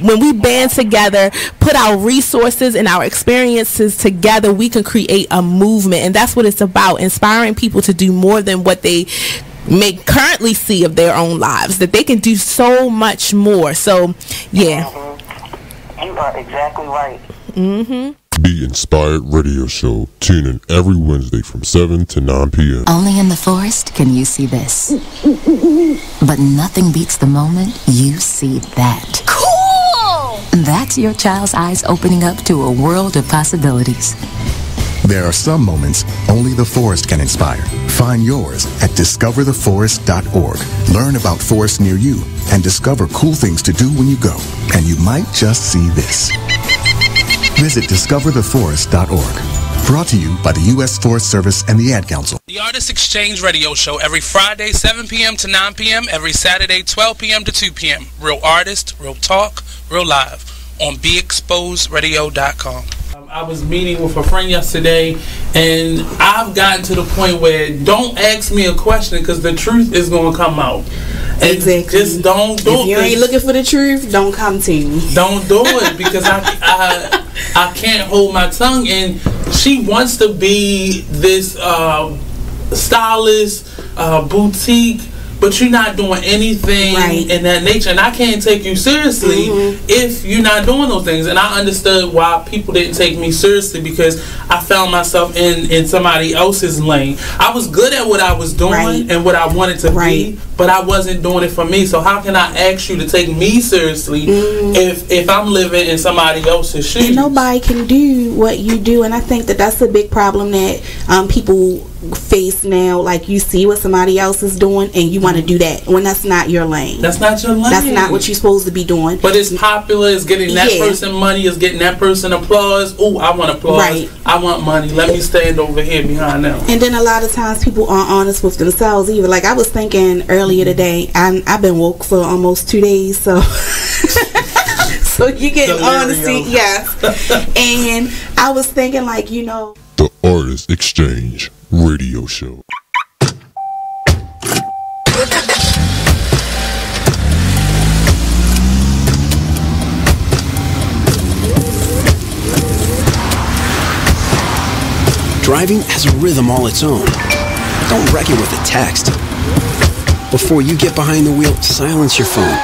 when we band together, put our resources and our experiences together, we can create a movement. And that's what it's about, inspiring people to do more than what they may currently see of their own lives, that they can do so much more. So yeah. You are exactly right. Be Inspired Radio Show. Tune in every Wednesday from 7 to 9 p.m. Only in the forest can you see this. But nothing beats the moment you see that. Cool! That's your child's eyes opening up to a world of possibilities. There are some moments only the forest can inspire. Find yours at discovertheforest.org. Learn about forests near you and discover cool things to do when you go. And you might just see this. Visit discovertheforest.org. Brought to you by the U.S. Forest Service and the Ad Council. The Artist Exchange Radio Show every Friday, 7 p.m. to 9 p.m. Every Saturday, 12 p.m. to 2 p.m. Real artist, real talk, real live on BeExposedRadio.com. I was meeting with a friend yesterday, and I've gotten to the point where don't ask me a question because the truth is going to come out. And exactly. Just don't do it. If you ain't looking for the truth, don't come to me. Don't do it because I can't hold my tongue. And she wants to be this stylist, boutique, but you're not doing anything in that nature, and I can't take you seriously if you're not doing those things. And I understood why people didn't take me seriously, because I found myself in somebody else's lane. I was good at what I was doing and what I wanted to be, but I wasn't doing it for me. So how can I ask you to take me seriously if I'm living in somebody else's shoes? And nobody can do what you do, and I think that that's a big problem that people face now. Like, you see what somebody else is doing and you want to do that when that's not your lane. That's not your lane. That's not what you're supposed to be doing. But it's popular, it's getting that person money, it's getting that person applause. Oh, I want applause. I want money. Let me stand over here behind them. And then a lot of times people aren't honest with themselves either. Like, I was thinking earlier today, I've been woke for almost 2 days, so so you get honesty, yes. And I was thinking, like, you know, The Artist Exchange Radio Show. Driving has a rhythm all its own. Don't wreck it with a text. Before you get behind the wheel, silence your phone.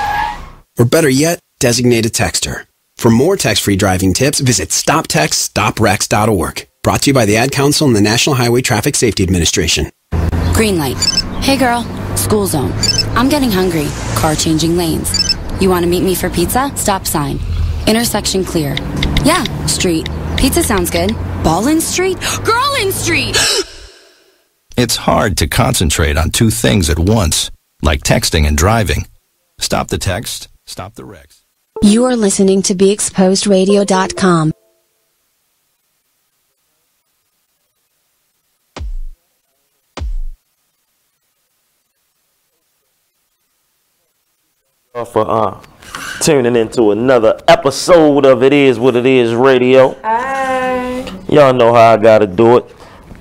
Or better yet, designate a texter. For more text-free driving tips, visit stoptextstoprex.org. Brought to you by the Ad Council and the National Highway Traffic Safety Administration. Green light. Hey girl, school zone. I'm getting hungry. Car changing lanes. You want to meet me for pizza? Stop sign. Intersection clear. Yeah, street. Pizza sounds good. Ballin Street? Girlin Street! It's hard to concentrate on two things at once, like texting and driving. Stop the text, stop the wrecks. You are listening to BeExposedRadio.com. For tuning into another episode of It Is What It Is Radio. Hi. Y'all know how I gotta do it.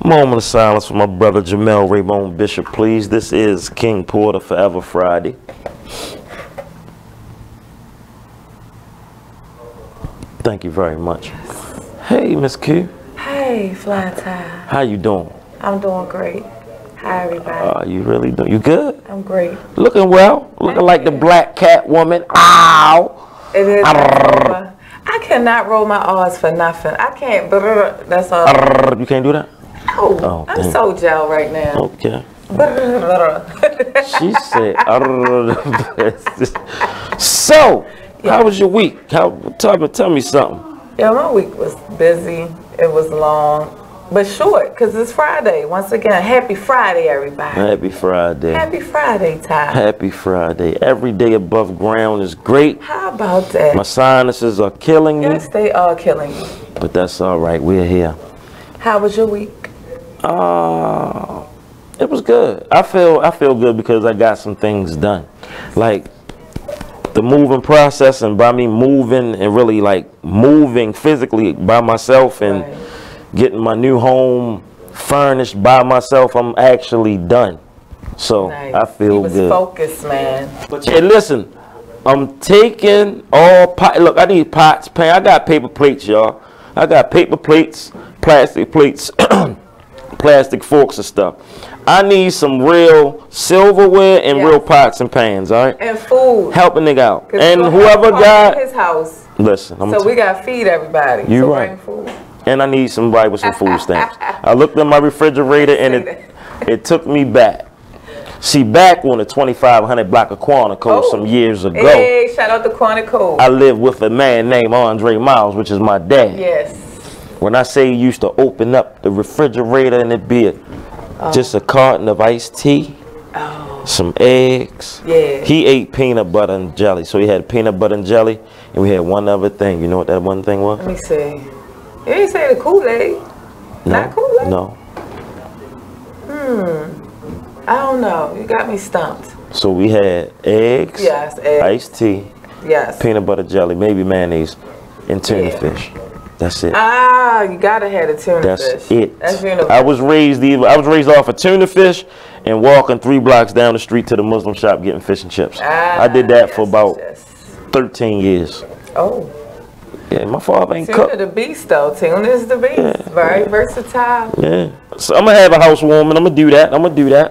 Moment of silence for my brother Jamel Raymond Bishop, please. This is King Porter Forever Friday. Thank you very much. Hey, Miss Q. Hey, Fly Tie. How you doing? I'm doing great. Hi, everybody. You really doing? You good? I'm great. Looking well. Looking like the black cat woman. Ow! It is. I cannot roll my R's for nothing. I can't. That's all. You can't do that? No. I'm so gel right now. Okay. She said. So, how was your week? Tell me something. Yeah, my week was busy. It was long. But short, because it's Friday. Once again, happy Friday, everybody. Happy Friday. Happy Friday, Ty. Happy Friday. Every day above ground is great. How about that? My sinuses are killing me. Yes, they are killing me. But that's all right. We're here. How was your week? It was good. I feel good because I got some things done. Like the moving process, and by me moving and really like moving physically by myself and getting my new home furnished by myself, I'm actually done. So nice. I feel good. Focused, man. But yeah, listen, I'm taking all pot. Look, I need pots, pan. I got paper plates, y'all. I got paper plates, plastic plates, plastic forks and stuff. I need some real silverware and real pots and pans, all right? And food. Help a nigga out. And whoever got his house. Listen, so we got to feed everybody. You're so right. Bring food. And I need somebody with some food stamps. I looked in my refrigerator and it took me back. See, back on the 2500 block of Quantico some years ago. Hey, shout out to Quantico. I lived with a man named Andre Miles, which is my dad. Yes. When I say he used to open up the refrigerator and it'd be just a carton of iced tea, some eggs. Yeah. He ate peanut butter and jelly. So he had peanut butter and jelly, and we had one other thing. You know what that one thing was? Let me see. You ain't say the Kool-Aid. No. Not Kool-Aid? No. I don't know. You got me stumped. So we had eggs, yes, eggs. iced tea, yes, peanut butter jelly, maybe mayonnaise, and tuna fish. That's it. Ah, you gotta have the tuna That's fish. it. That's universal. I was raised off of tuna fish and walking 3 blocks down the street to the Muslim shop getting fish and chips. I did that for about 13 years. Oh. Yeah, my father ain't Tuna cooked. the beast though. Tuna is the beast. Very versatile. Yeah. So I'm gonna have a housewarming. I'm gonna do that.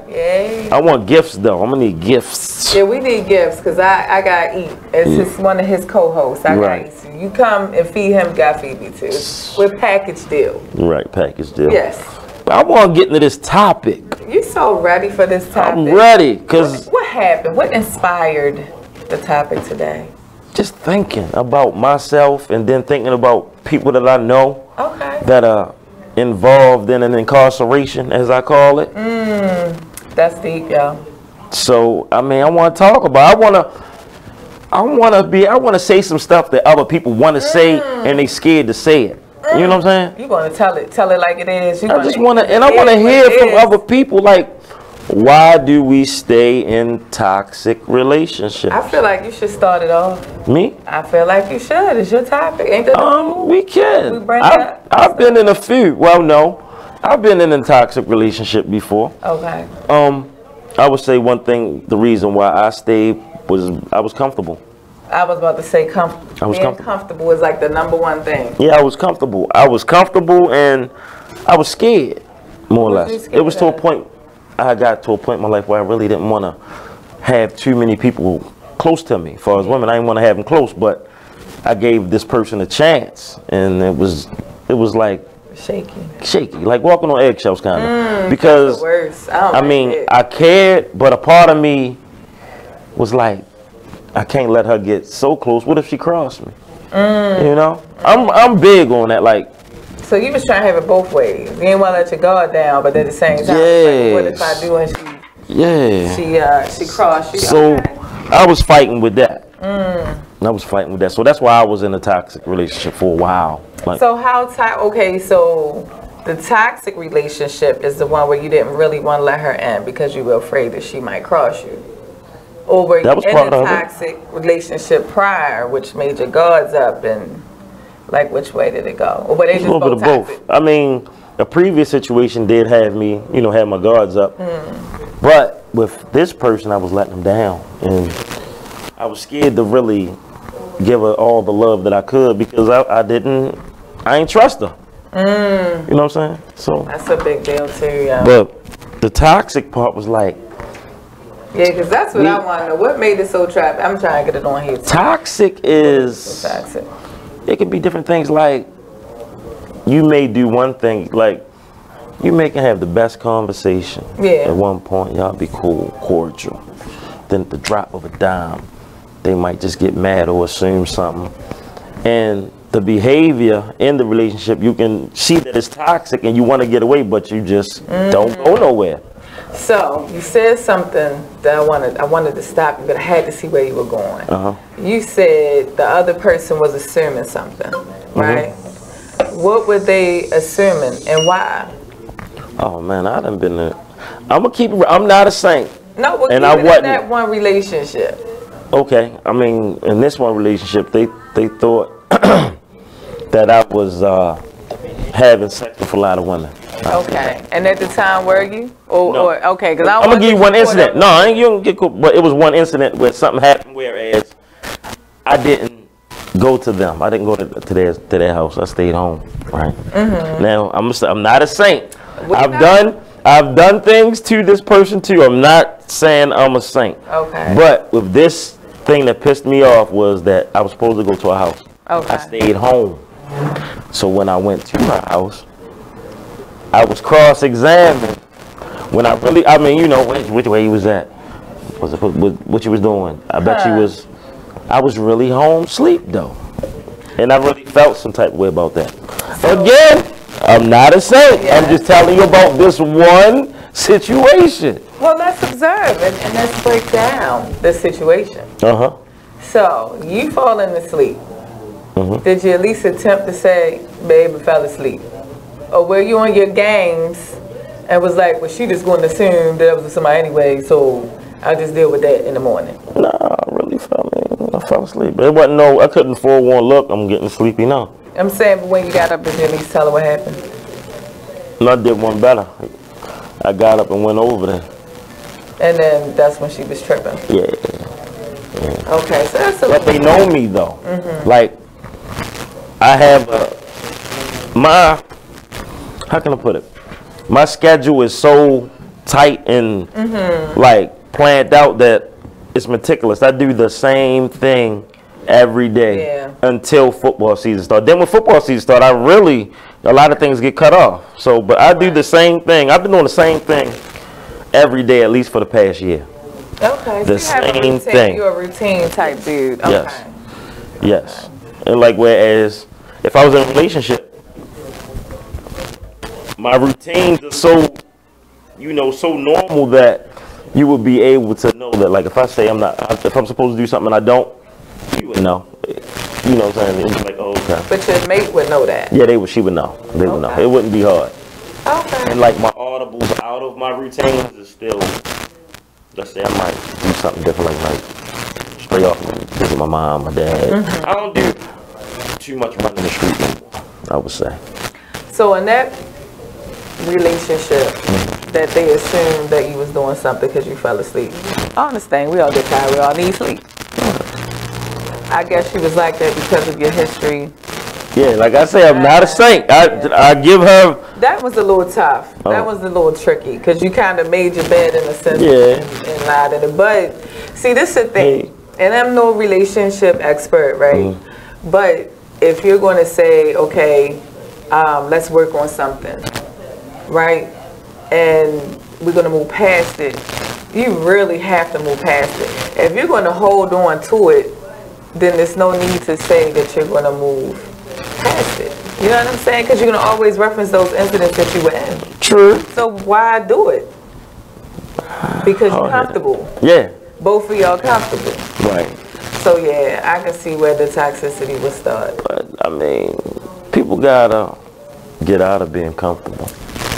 Yeah. I want gifts though. I'm gonna need gifts. Yeah, we need gifts because I gotta eat. It's one of his co-hosts. I gotta eat. So you come and feed him, gotta feed me too. We're package deal. Right, package deal. Yes. But I want to get into this topic. You so ready for this topic? I'm ready because what happened? What inspired the topic today? Just thinking about myself and then thinking about people that I know that are involved in an incarceration, as I call it. That's deep, y'all. So I mean, I want to talk about. I want to say some stuff that other people want to say and they scared to say it. You know what I'm saying? You want to tell it like it is. I just want to, and I want to hear from other people like, why do we stay in toxic relationships? I feel like you should start it off. Me? I feel like you should. It's your topic. Ain't that we can. We bring I've been in a few. Well, no, I've been in a toxic relationship before. Okay. I would say one thing. The reason why I stayed was I was comfortable. I was about to say comfortable. I was comfortable is like the #1 thing. Yeah, I was comfortable. I was comfortable and I was scared, more or less. It was to a point. I got to a point in my life where I really didn't want to have too many people close to me. As far as women, I didn't want to have them close, but I gave this person a chance, and it was like shaky, like walking on eggshells, kind of. Because I mean, I cared, but a part of me was like, I can't let her get so close. What if she crossed me? You know, I'm big on that, like. So you was trying to have it both ways. You didn't want to let your guard down, but at the same time, like, what if I do and she crossed you? So I was fighting with that. I was fighting with that. So that's why I was in a toxic relationship for a while. Like, so so the toxic relationship is the one where you didn't really want to let her in because you were afraid that she might cross you. Or were you in a toxic relationship prior, which made your guards up, and like which way did it go? Or were they just a little bit of both. I mean, a previous situation did have me, have my guards up. But with this person, I was letting them down, and I was scared to really give her all the love that I could because I ain't trust her. You know what I'm saying? So that's a big deal too, yeah. But the toxic part was like. Yeah, because that's what I want to know. What made it so trapped? I'm trying to get it on here too. Toxic is. Toxic. It could be different things. Like you may do one thing, like you may can have the best conversation. Yeah. At one point, y'all be cool, cordial. Then at the drop of a dime, they might just get mad or assume something. And the behavior in the relationship, you can see that it's toxic and you want to get away, but you just don't go nowhere. So you said something that I wanted to stop you, but I had to see where you were going. You said the other person was assuming something, right? What were they assuming and why? Oh man, I done been there. I'm gonna keep it. I'm not a saint. No, we'll and keep I it wasn't. in that one relationship. Okay, I mean, in this one relationship, they thought that I was having sex with a lot of women. Okay, and at the time, were you? Or okay, because I'm gonna give you one incident. No, I ain't gonna get cool, but it was one incident where something happened. Whereas I didn't go to them. I didn't go to their house. I stayed home. Right. Now I'm not a saint. I've done things to this person too. I'm not saying I'm a saint. Okay. But with this thing that pissed me off was that I was supposed to go to her house. Okay. I stayed home. So when I went to her house, I was cross-examined. When I mean, you know, which way he was at. What you was doing. I bet I was really home asleep though. And I really felt some type of way about that. Again, I'm not a saint. I'm just telling you about this one situation. Well, let's observe and let's break down the situation. So, you falling asleep. Did you at least attempt to say, babe, I fell asleep? Or were you on your games and was like, well, she just going to assume that I was with somebody anyway, so I'll just deal with that in the morning? Nah, I really fell asleep. But it wasn't I couldn't forewarn, look, I'm getting sleepy now. I'm saying, but when you got up, did you at least tell her what happened? No, I did one better. I got up and went over there. And then that's when she was tripping? Yeah. Okay, so that's But they know me, though. Like, I have how can I put it? My schedule is so tight and, like, planned out that it's meticulous. I do the same thing every day until football season starts. Then when football season starts, a lot of things get cut off. So, but I do the same thing. I've been doing the same thing every day, at least for the past year. Okay, the so you have a same routine. thing. You're a routine type dude. Okay. Yes. And like, whereas if I was in a relationship, my routines are so, so normal that you would be able to know that, like, if I say if I'm supposed to do something and I don't, you would know. You know what I'm saying? It'd be like, oh, okay. But your mate would know that. Yeah, she would know. They would know. It wouldn't be hard. Okay. And like my audibles out of my routines is still, let's say I might do something different, like straight off visit my mom, my dad. I don't do too much running the street anymore, I would say. So in that relationship that they assumed that you was doing something because you fell asleep. I understand. We all get tired. We all need sleep. I guess she was like that because of your history. Yeah, like I say, I'm not a saint. I give her. That was a little tough. That was a little tricky because you kind of made your bed in a sense and lied in it. But see, this is the thing, and I'm no relationship expert, right? But if you're going to say, okay, let's work on something, right? And we're going to move past it. You really have to move past it. If you're going to hold on to it, then there's no need to say that you're going to move past it. You know what I'm saying? Because you're going to always reference those incidents that you were in. True. So why do it? Because you're comfortable. Yeah. Both of y'all comfortable. Right. So yeah, I can see where the toxicity would start. But I mean, people gotta get out of being comfortable.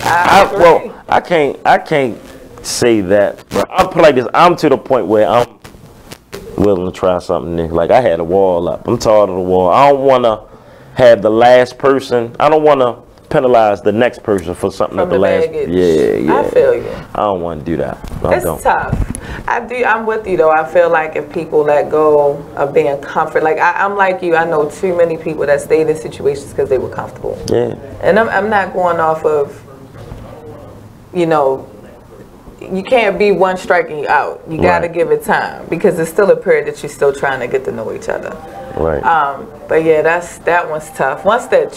I can't say that, but I'm put like this. I'm to the point where I'm willing to try something new. Like, I had a wall up. I'm tired of the wall. I don't want to have the last person. I don't want to penalize the next person for something that the last. Yeah. I feel you. I don't want to do that. It's tough. I'm with you though. I feel like if people let go of being comfort, like I'm like you. I know too many people that stayed in situations because they were comfortable. Yeah. And I'm not going off of, you can't be one striking you out. You got to give it time because it's still a period that you're still trying to get to know each other. Right. But yeah, that one's tough. Once the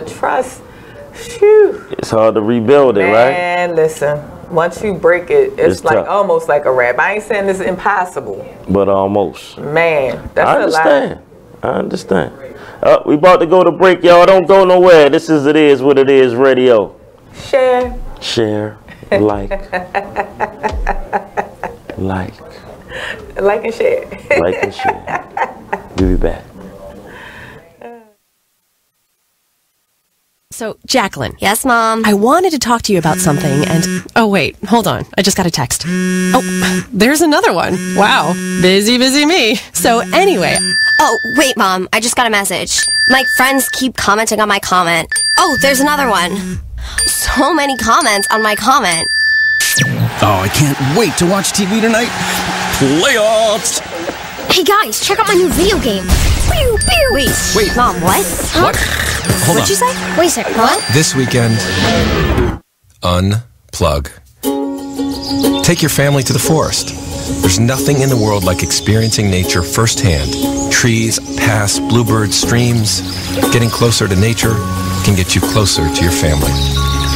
trust, phew. It's hard to rebuild it, right? And listen, once you break it, it's like tough. Almost like a wrap. I ain't saying it's impossible. But almost. Man, that's a lot. I understand. We about to go to break, y'all. Don't go nowhere. This is It Is What It Is Radio. Share. Like and share. Like and share. We'll be back. So, Jacqueline. Yes, Mom? I wanted to talk to you about something and... Oh, wait. Hold on. I just got a text. Oh, there's another one. Wow. Busy me. So, anyway... Oh, wait, Mom. I just got a message. My friends keep commenting on my comment. Oh, there's another one. So many comments on my comment. Oh, I can't wait to watch TV tonight. Playoffs! Hey guys, check out my new video game. Pew, pew. Wait. Mom, what? Huh? What? Hold What'd on. you say? Wait a second, what? This weekend, unplug. Take your family to the forest. There's nothing in the world like experiencing nature firsthand. Trees, paths, bluebirds, streams. Getting closer to nature can get you closer to your family.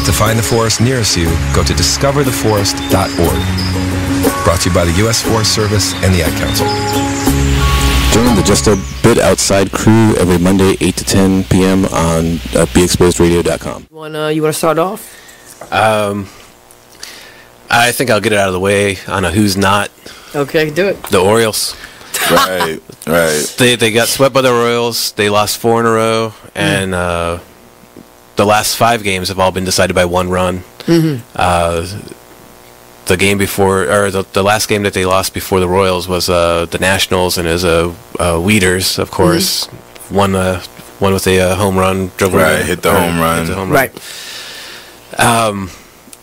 To find the forest nearest you, go to discovertheforest.org. Brought to you by the U.S. Forest Service and the Ad Council. Join the Just a Bit Outside crew every Monday, 8 to 10 p.m. on BeExposedRadio.com. You want to start off? I think I'll get it out of the way on a who's not. Okay, do it. The Orioles. Right. They got swept by the Royals. They lost 4 in a row, and the last 5 games have all been decided by 1 run. Mm-hmm. The game before, or the last game that they lost before the Royals was the Nationals, and it was Weeders, of course, one with a home run, drove hit the home run. Right.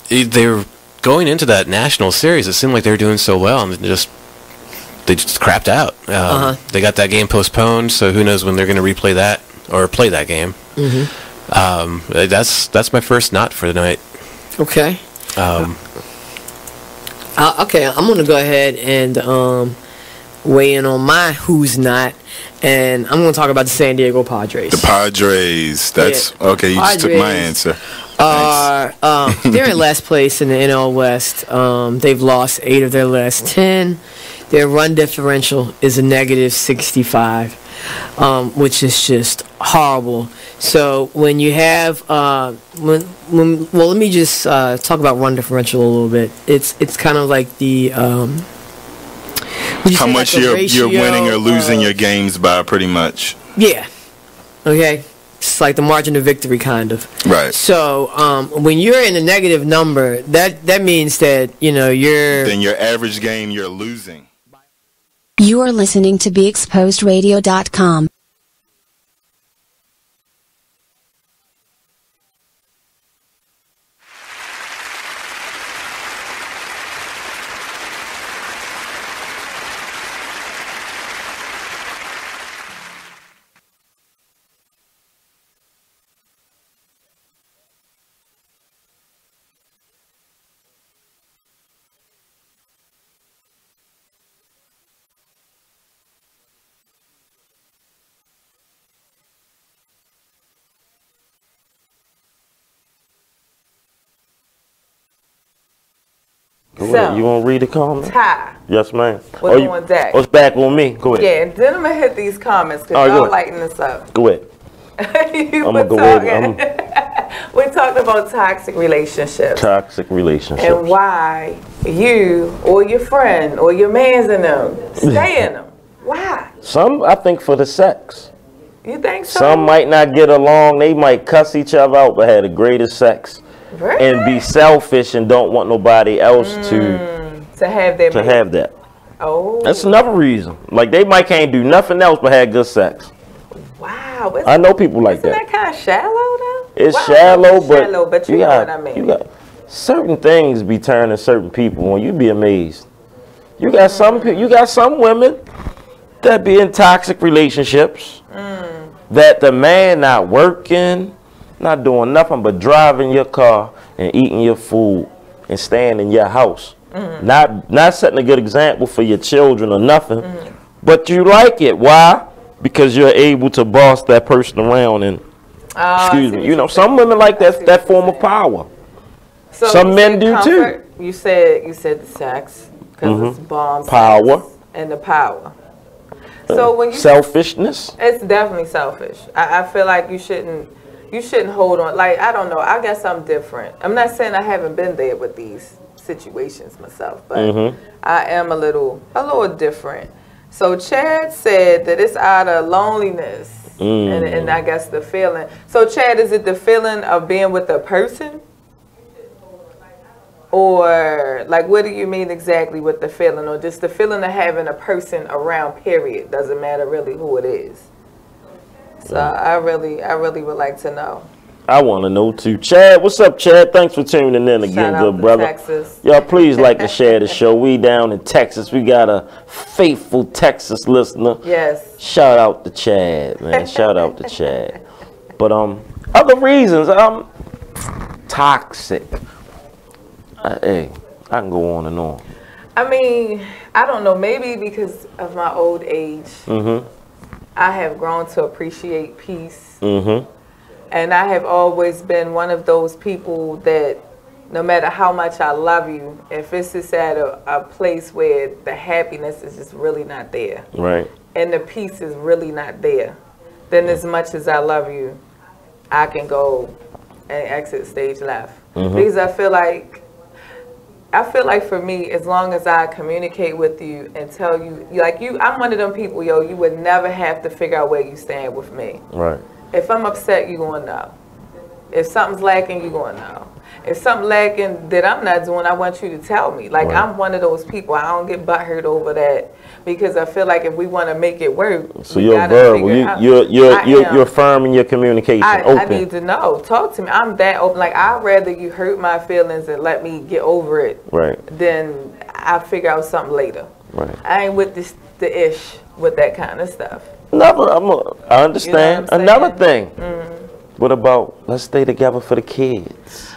They were going into that national series. It seemed like they were doing so well, and they just crapped out. They got that game postponed, so who knows when they're going to replay that or play that game. Mm-hmm. That's my first not for the night. Okay. Okay, I'm going to go ahead and weigh in on my who's not, and I'm going to talk about the San Diego Padres. The Padres. That's okay. You just took my answer. They're in last place in the NL West. They've lost 8 of their last 10. Their run differential is a negative 65, which is just horrible. So when you have well, let me just talk about run differential a little bit. It's kind of like the how much you're winning or losing your games by, pretty much. Yeah. Okay. It's like the margin of victory, kind of. Right. So when you're in a negative number, that means that then your average game you're losing. You are listening to BeExposedRadio.com. You want to read the comments? Ty. Yes, ma'am. What's on deck? It's back on me. Go ahead. Yeah, and then I'm going to hit these comments because All right, y'all lighting this up. Go ahead. I'm going to go ahead. We're talking about toxic relationships. Toxic relationships. And why you or your friend or your man's in them stay in them. Why? Some, I think, for the sex. You think so? Some might not get along. They might cuss each other out, but have the greatest sex. Really? And be selfish and don't want nobody else to have their have that. Oh. That's another reason. Like they might can't do nothing else but have good sex. Wow. I know people like Isn't that kind of shallow though? It's shallow, but you know what I mean. You got certain things be turning certain people on. You'd be amazed. You got some women that be in toxic relationships that the man not working, not doing nothing but driving your car and eating your food and staying in your house. Not setting a good example for your children or nothing, but you like it. Why? Because you're able to boss that person around and excuse me. You know, some women like that form of power. So some men do too. You said the sex because it's bomb power and the power. So when you selfishness, it's definitely selfish. I feel like you shouldn't hold on. Like I don't know. I guess I'm different. I'm not saying I haven't been there with these situations myself, but I am a little different. So Chad said that it's out of loneliness and I guess the feeling. So Chad, is it the feeling of being with a person? Or like what do you mean exactly with the feeling, or just the feeling of having a person around, period? Doesn't matter really who it is. So I really would like to know. I want to know too. Chad, what's up, Chad? Thanks for tuning in again, good brother. Texas. Y'all, please like to share the show. We down in Texas. We got a faithful Texas listener. Yes. Shout out to Chad, man. Shout out to Chad. But other reasons, toxic. Hey, I can go on and on. I mean, I don't know. Maybe because of my old age, I have grown to appreciate peace. And I have always been one of those people that no matter how much I love you, if it's just at a place where the happiness is just really not there. Right. And the peace is really not there, then as much as I love you, I can go and exit stage left. Because I feel like for me, as long as I communicate with you and tell you, I'm one of them people, yo, you would never have to figure out where you stand with me. Right. If I'm upset, you're going to know. If something's lacking, you're going to know. If something lacking that I'm not doing, I want you to tell me. Like, right. I'm one of those people. I don't get butthurt over that because I feel like if we want to make it work, so you're verbal. You're firm in your communication. Open. I need to know. Talk to me. I'm that open. Like, I'd rather you hurt my feelings and let me get over it. Right. Than I figure out something later. Right. I ain't with the ish with that kind of stuff. I understand. You know Another thing. What about let's stay together for the kids?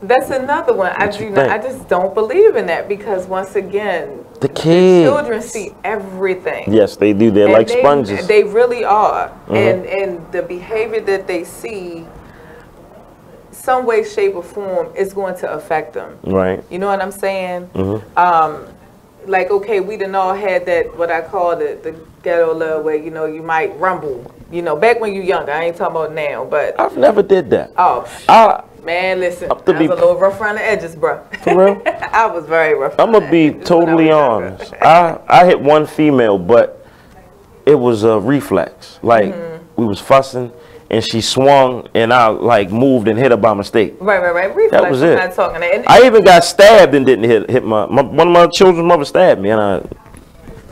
That's another one. I just don't believe in that because once again, the children see everything. Yes, they do. They're like sponges. They really are. And the behavior that they see, some way, shape, or form, is going to affect them. Right. You know what I'm saying? Like, okay, we done all had that, what I call the ghetto love where, you know, you might rumble. You know, back when you younger. I ain't talking about now, but. I've never did that. Oh, man, listen. I was a little rough around the edges, bro. For real? I was very rough. I'm going to be totally honest. I hit one female, but it was a reflex. Like, we was fussing. And she swung, and I like moved and hit her by mistake. Right. Reflex. That was it. I'm not talking that. I even got stabbed and didn't hit one of my children's mother stabbed me, and I.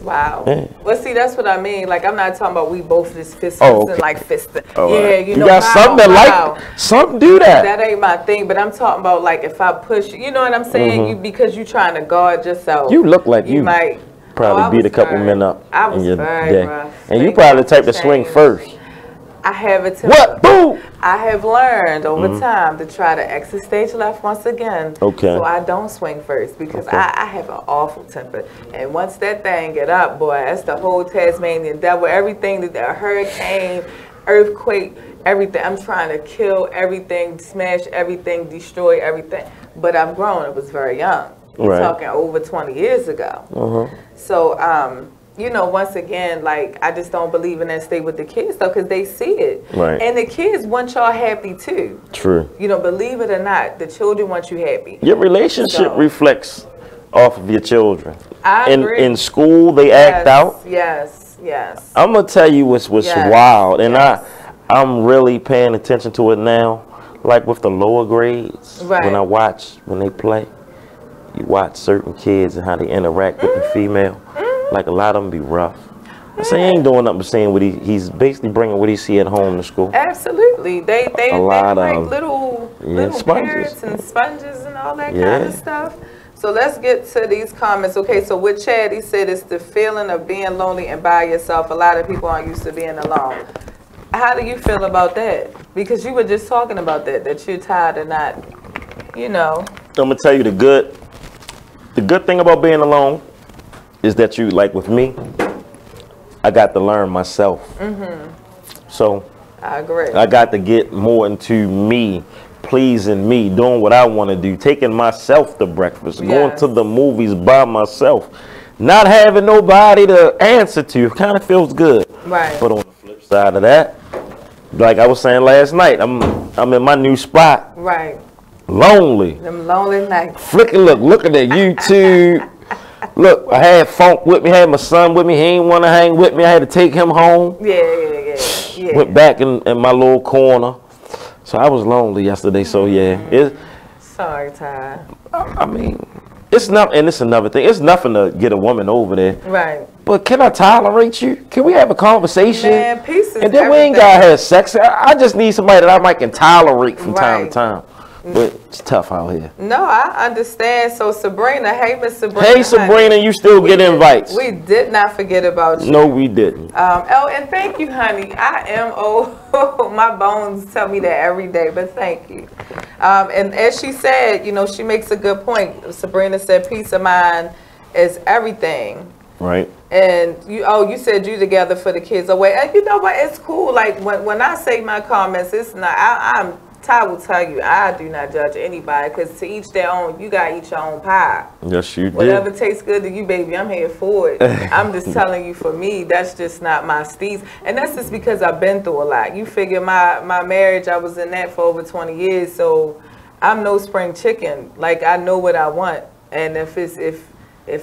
Wow. Yeah. Well, see, that's what I mean. Like, I'm not talking about we both just fist and like fisting. Yeah, you know. You got some that like some do that. That ain't my thing. But I'm talking about like if I push you know what I'm saying? You because you trying to guard yourself. You look like you might probably beat a couple men up in your day, rough. and you probably the type to swing first. I have a temper. What? Boom! I have learned over time to try to exit stage left once again. Okay. So I don't swing first because I have an awful temper. And once that thing get up, boy, that's the whole Tasmanian devil. Everything, the hurricane, earthquake, everything. I'm trying to kill everything, smash everything, destroy everything. But I've grown. I was very young. We're talking over 20 years ago. So, you know, once again, like, I just don't believe in that stay with the kids, though, because they see it. Right. And the kids want y'all happy, too. True. You know, believe it or not, the children want you happy. Your relationship reflects off of your children. I agree. In school, they act out. Yes. I'm going to tell you what's wild, and I'm really paying attention to it now, like with the lower grades. Right. When they play, you watch certain kids and how they interact with the female. Like a lot of them be rough. I say he ain't doing nothing but saying what he's basically bringing what he see at home to school. Absolutely, they like little sponges. parrots and sponges and all that kind of stuff. So let's get to these comments. Okay, so with Chad, he said it's the feeling of being lonely and by yourself. A lot of people aren't used to being alone. How do you feel about that? Because you were just talking about that you're tired of not, you know. I'm gonna tell you the good thing about being alone is that you, like with me, I got to learn myself. So I agree. I got to get more into me, pleasing me, doing what I want to do, taking myself to breakfast, going to the movies by myself, not having nobody to answer to. It kind of feels good. Right. But on the flip side of that, like I was saying last night, I'm in my new spot. Right. Lonely. Them lonely nights. Flicking, looking at YouTube. Look, I had Funk with me, had my son with me. He ain't want to hang with me. I had to take him home. Yeah. Went back in my little corner. So I was lonely yesterday. So yeah. Sorry, Ty. I mean, it's not, and it's another thing. It's nothing to get a woman over there. Right. But can I tolerate you? Can we have a conversation? Man, peace is and then we ain't gotta have sex. I just need somebody that I might can tolerate from time to time. But it's tough out here. No, I understand. So Sabrina, hey Miss Sabrina. Hey Sabrina, you still get invites. We did not forget about you. No, we didn't. Oh, and thank you, honey. I am old. My bones tell me that every day, but thank you. And as she said, you know, she makes a good point. Sabrina said peace of mind is everything. Right. And you said you together for the kids away. And you know what? It's cool. Like when I say my comments, it's not. Ty will tell you, I do not judge anybody, because to each their own. You got to eat your own pie. Yes, you did. Whatever tastes good to you, baby, I'm here for it. I'm just telling you, for me, that's just not my steez. And that's just because I've been through a lot. You figure my marriage, I was in that for over 20 years, so I'm no spring chicken. Like, I know what I want. And if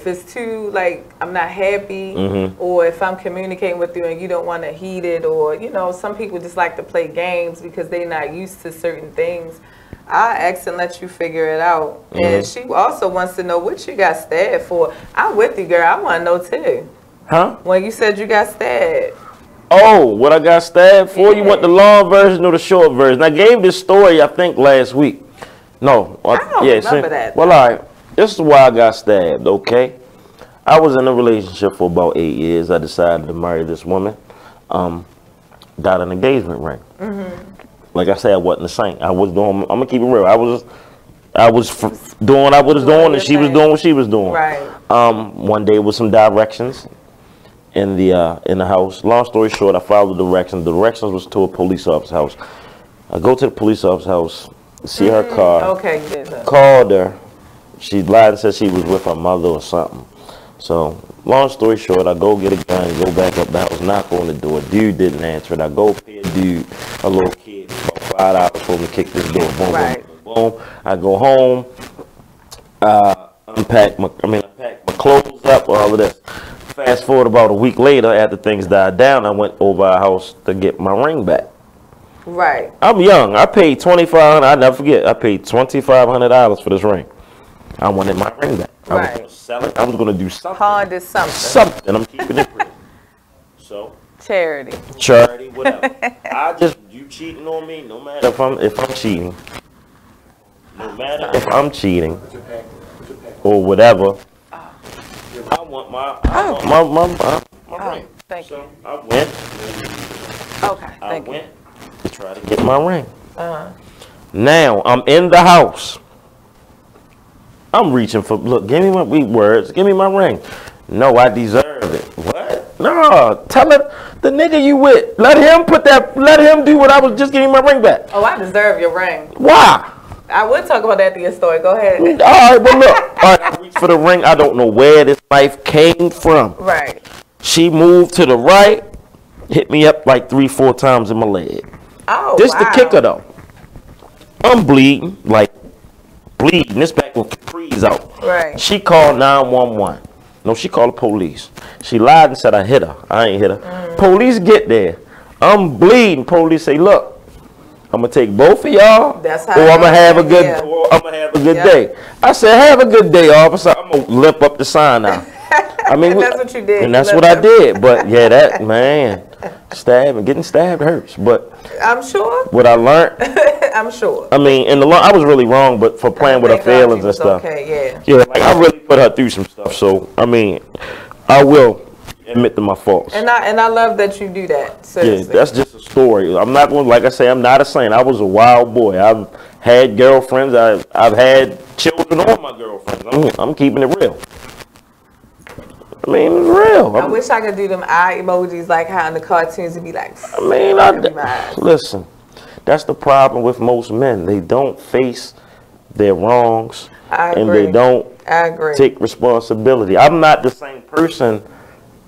it's too, like, I'm not happy, or if I'm communicating with you and you don't want to heed it, or, you know, some people just like to play games because they're not used to certain things, I ask and let you figure it out. And she also wants to know what you got stabbed for. I'm with you, girl. I want to know, too. Huh? When you said you got stabbed. Oh, what I got stabbed for? Yeah. You want the long version or the short version? I gave this story, I think, last week. No. I don't remember that. Well, all right. This is why I got stabbed, okay? I was in a relationship for about 8 years. I decided to marry this woman. Got an engagement ring. Like I said, I wasn't a saint. I was doing, I'm gonna keep it real. I was doing what I was doing, and she was doing what she was doing. Right. One day with some directions in the house. Long story short, I followed the directions. The directions was to a police officer's house. I go to the police officer's house, see her car. Okay, good. Called her. She lied and said she was with her mother or something. So, long story short, I go get a gun, go back up the house, knock on the door. Dude didn't answer it. I go pay a dude, a little kid, about $5 for him to kick this door. Boom, boom, boom, boom. I go home, pack my clothes up, all of this. Fast forward about a week later, after things died down, I went over our house to get my ring back. Right. I'm young. I paid $2,500. I never forget. I paid $2,500 for this ring. I wanted my ring back. I was going to sell it. I was going to do something. Pawn is something. Something. I'm keeping it real. So. Charity, whatever. You cheating on me, no matter if I'm cheating. No matter if I'm cheating or whatever. I want my ring. Thank you. I went. Okay. I went to try to get my ring. Now I'm in the house. I'm reaching for, look, give me my words, give me my ring. No, I deserve it. What? No, tell it, the nigga you with, let him do what I was just getting my ring back. Oh, I deserve your ring. Why? I would talk about that at the end story. Go ahead. All right, well, look. All right, I reached for the ring. I don't know where this knife came from. Right. She moved to the right, hit me up like 3-4 times in my leg. Oh, This the kicker, though. I'm bleeding, bleeding. This back with capris out. Right. She called 911. No, she called the police. She lied and said I hit her. I ain't hit her. Police get there. I'm bleeding. Police say, look, I'm gonna take both of y'all, or I'm gonna have a good day. I said, have a good day, officer. I'm gonna lift up the sign now. I mean, that's what you did. And that's what I did. But yeah, that man, getting stabbed hurts. But I'm sure. What I learned. I'm sure. I mean, I was really wrong, but for playing with her feelings and stuff. Okay, yeah. Yeah, like I really put her through some stuff. So I mean, I will admit to my faults. And I love that you do that. Seriously. Yeah, that's just a story. I'm not going, like I say, I'm not a saint. I was a wild boy. I've had girlfriends. I've had children on my girlfriends. I'm keeping it real. I mean, it's real. I wish I could do them eye emojis like how in the cartoons it'd be like. I mean, listen, that's the problem with most men. They don't face their wrongs, and they don't take responsibility. I'm not the same person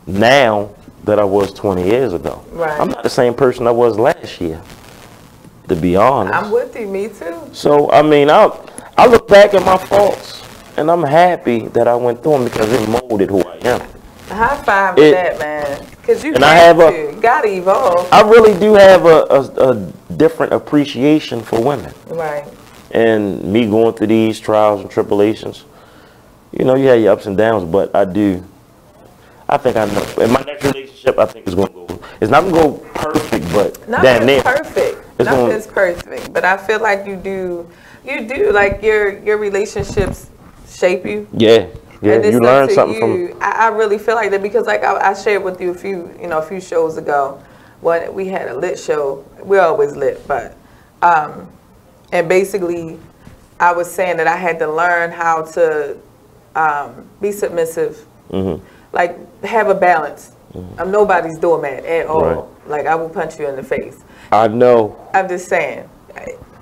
now that I was 20 years ago. Right. I'm not the same person I was last year, to be honest. I'm with you. Me too. So, I mean, I look back at my faults, and I'm happy that I went through them because it molded who I am. High five with that, man. Because you gotta evolve. I really do have a different appreciation for women. Right. And me going through these trials and tribulations, you know, you have your ups and downs, but I I think I know. In my next relationship, I think it's gonna go. It's not gonna go perfect, but nothing's perfect. Nothing's perfect. But I feel like you do like your relationships shape you. Yeah. Yeah, you learn something from. I really feel like that because, like I shared with you a few shows ago, when we had a lit show. We're always lit, but and basically, I was saying that I had to learn how to be submissive, like have a balance. I'm nobody's doormat at all. Right. Like I will punch you in the face. I know. I'm just saying.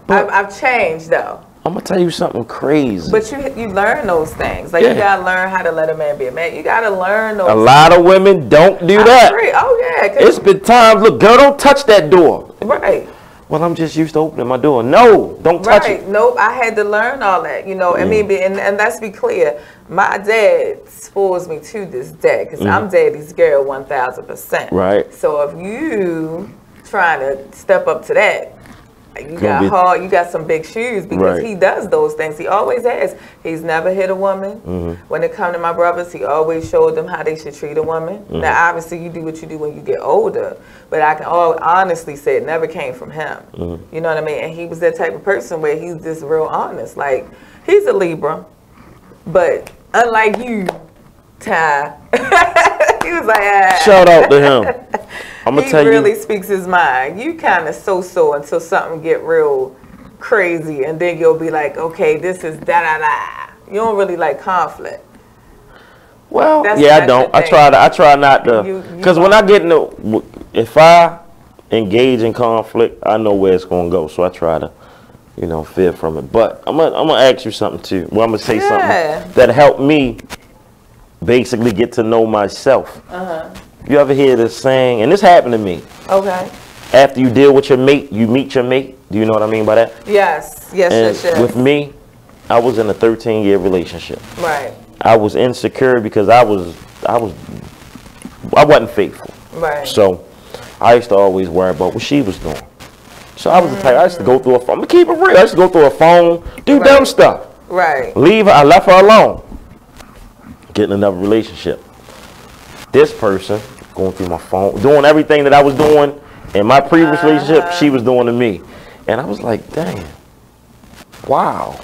I've changed though. I'm gonna tell you something crazy. But you learn those things. Like you gotta learn how to let a man be a man. You gotta learn those. A lot of women don't do that. Agree. Oh yeah. It's been times. Look, girl, don't touch that door. Right. Well, I'm just used to opening my door. No, don't touch it. Nope. I had to learn all that. I mean, and let's be clear. My dad spoils me to this day because I'm daddy's girl 1,000%. Right. So if you trying to step up to that. You got some big shoes because he does those things. He always has. He's never hit a woman. When it come to my brothers, he always showed them how they should treat a woman. Now, obviously, you do what you do when you get older, but I can honestly say it never came from him. You know what I mean? And he was that type of person where he's just real honest. Like, he's a Libra, but unlike you, Ty, he was like, shout out to him. I'm gonna tell you, he really speaks his mind. You kind of so until something get real crazy, and then you'll be like, okay, this is da. You don't really like conflict. Well, I don't. I try not to, because when I get if I engage in conflict, I know where it's gonna go. So I try to, fear from it. But I'm gonna ask you something too. Well, I'm gonna say something that helped me basically get to know myself. You ever hear this saying, and this happened to me. Okay. After you deal with your mate, you meet your mate. Do you know what I mean by that? Yes. Yes. With me, I was in a 13-year relationship. Right. I was insecure because I wasn't faithful. Right. So I used to always worry about what she was doing. So I was the type, I used to go through her phone. I'm gonna keep it real. I used to go through her phone, do dumb stuff. Right. Leave her. I left her alone. Getting another relationship. This person going through my phone, doing everything that I was doing in my previous relationship, she was doing to me. And I was like, dang, wow.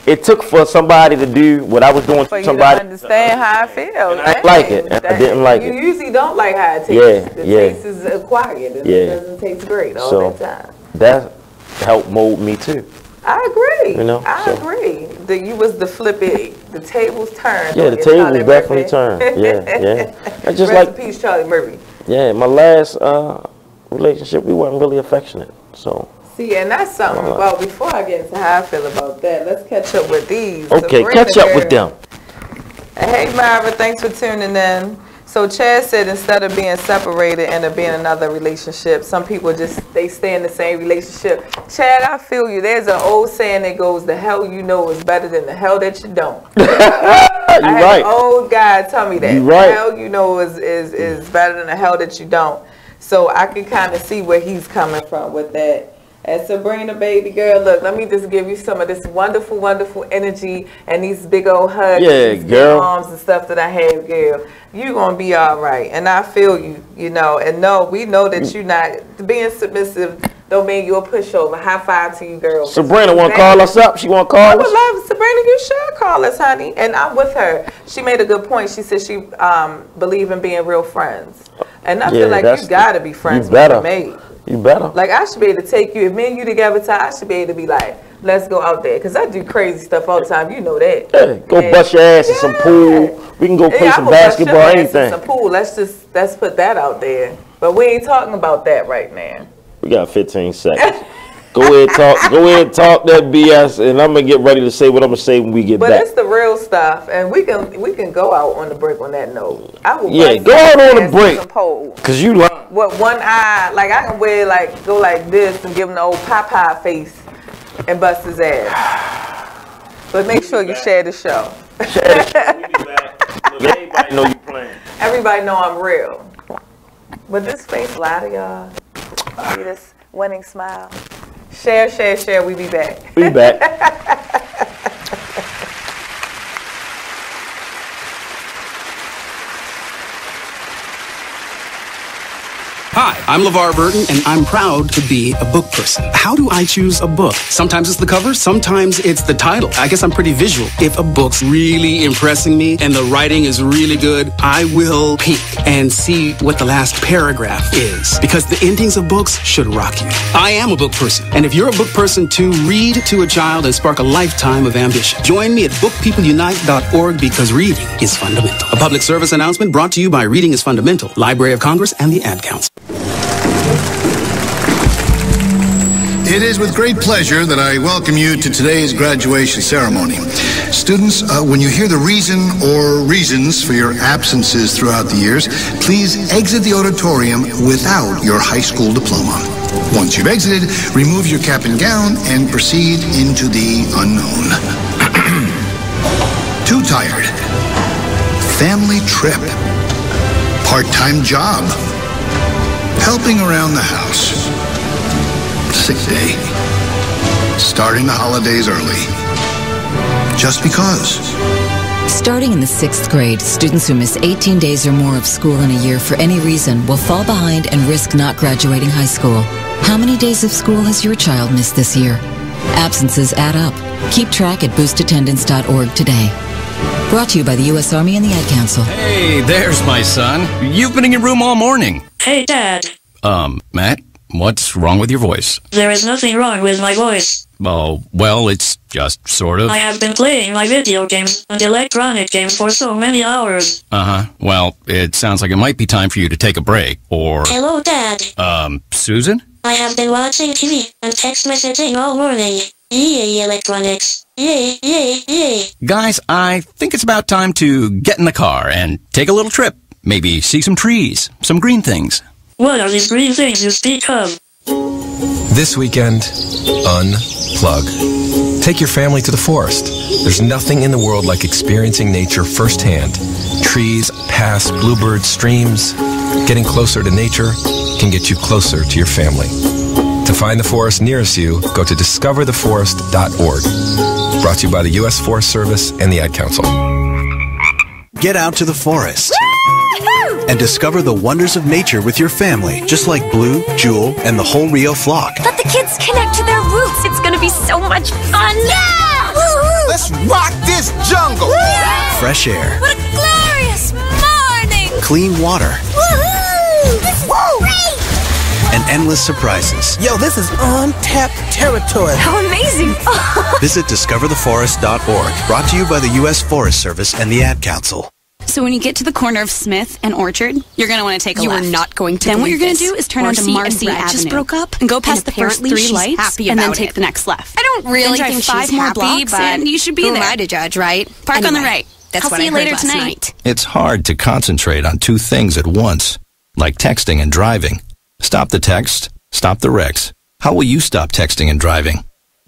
It took for somebody to do what I was doing for to somebody. You to understand how I feel. And I didn't like it. And I didn't like it. You usually don't like how it tastes. The taste is acquired. And it doesn't taste great all the time. That helped mold me too. I agree. I agree. You was the flippy. The tables turned. Yeah, the tables definitely turned. Yeah. Just Rest in peace, Charlie Murphy. Yeah, my last relationship, we weren't really affectionate. So. See, and that's something. Well, before I get into how I feel about that, let's catch up with these. Okay, catch up with them. Hey, Myra, thanks for tuning in. So Chad said instead of being separated and being another relationship, some people they stay in the same relationship. Chad, I feel you. There's an old saying that goes, the hell you know is better than the hell that you don't. I had an old guy tell me that. You're right. The hell you know is better than the hell that you don't. So I can kind of see where he's coming from with that. And Sabrina, baby girl, look, let me just give you some of this wonderful, wonderful energy and these big old hugs, these big arms and stuff that I have, girl. You're going to be all right. And I feel you, And no, we know that you're not being submissive. Don't mean you're a pushover. High five to you, girl. Sabrina want to call us up? She want to call us? I would love Sabrina, you should call us, honey. And I'm with her. She made a good point. She said she believe in being real friends. And I feel like you got to be friends with your mate. You better. Like, I should be able to take you. If me and you together, Ty, I should be able to be like, let's go out there. Because I do crazy stuff all the time. You know that. Yeah, go bust your ass in some pool. We can go play some basketball, anything. Some pool. Let's put that out there. But we ain't talking about that right now. We got 15 seconds. Go ahead, talk that BS, and I'm gonna get ready to say what I'm gonna say when we get back. But it's the real stuff, and we can go out on the break on that note. I will go out on the break. Cause you like what one eye, like I can go like this and give him the old Popeye face and bust his ass. But make sure you share the show. Share the show. We be back. Look, everybody know you playing. Everybody know I'm real. But this face lie to y'all. See this winning smile. Share. We be back. We back. I'm LeVar Burton, and I'm proud to be a book person. How do I choose a book? Sometimes it's the cover, sometimes it's the title. I guess I'm pretty visual. If a book's really impressing me and the writing is really good, I will peek and see what the last paragraph is. Because the endings of books should rock you. I am a book person, and if you're a book person too, read to a child and spark a lifetime of ambition. Join me at bookpeopleunite.org because reading is fundamental. A public service announcement brought to you by Reading is Fundamental, Library of Congress, and the Ad Council. It is with great pleasure that I welcome you to today's graduation ceremony. Students, when you hear the reason or reasons for your absences throughout the years, please exit the auditorium without your high school diploma. Once you've exited, remove your cap and gown and proceed into the unknown. Too tired. Family trip. Part-time job. Helping around the house. Sick day. Starting the holidays early. Just because. Starting in the 6th grade, students who miss 18 days or more of school in a year for any reason will fall behind and risk not graduating high school. How many days of school has your child missed this year? Absences add up. Keep track at boostattendance.org today. Brought to you by the U.S. Army and the Ad Council. Hey, there's my son. You've been in your room all morning. Hey, Dad. Matt, what's wrong with your voice? There is nothing wrong with my voice. Oh, well, it's just sort of. I have been playing my video games and electronic games for so many hours. Uh-huh. Well, it sounds like it might be time for you to take a break, or... Hello, Dad. Susan? I have been watching TV and text messaging all morning. Yay, electronics. Yay, yay, yay. Guys, I think it's about time to get in the car and take a little trip. Maybe see some trees, some green things. What are these green things you speak of? This weekend, unplug. Take your family to the forest. There's nothing in the world like experiencing nature firsthand. Trees, paths, bluebirds, streams. Getting closer to nature can get you closer to your family. To find the forest nearest you, go to discovertheforest.org. Brought to you by the U.S. Forest Service and the Ad Council. Get out to the forest and discover the wonders of nature with your family, just like Blue, Jewel, and the whole Rio flock. Let the kids connect to their roots. It's going to be so much fun. Yeah! Woo-hoo! Let's rock this jungle. Woo! Fresh air. What a glorious morning. Clean water. Woohoo! This is great. And endless surprises. Yo, this is untapped territory. How amazing. Visit discovertheforest.org. Brought to you by the U.S. Forest Service and the Ad Council. So when you get to the corner of Smith and Orchard, you're going to want to take a left. You are not going to. Then what you're going to this. do is turn onto Marcy Avenue. Just broke up and go past the first 3 she's lights happy and then about take it. the next left. I don't really then drive think 5 she's more happy, blocks but and you should be who there. am I to judge, right? Park on the right. That's I'll what see I you heard later last tonight. night. It's hard to concentrate on 2 things at once, like texting and driving. Stop the text, stop the wrecks. How will you stop texting and driving?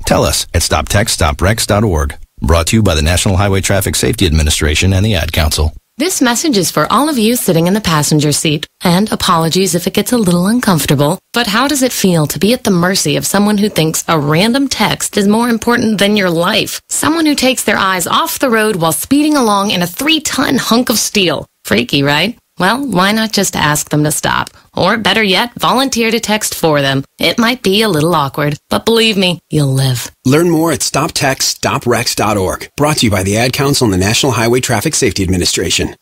Tell us at stoptextstoprex.org. Brought to you by the National Highway Traffic Safety Administration and the Ad Council. This message is for all of you sitting in the passenger seat. And apologies if it gets a little uncomfortable. But how does it feel to be at the mercy of someone who thinks a random text is more important than your life? Someone who takes their eyes off the road while speeding along in a 3-ton hunk of steel. Freaky, right? Well, why not just ask them to stop? Or better yet, volunteer to text for them. It might be a little awkward, but believe me, you'll live. Learn more at stoptextstoprex.org. Brought to you by the Ad Council and the National Highway Traffic Safety Administration.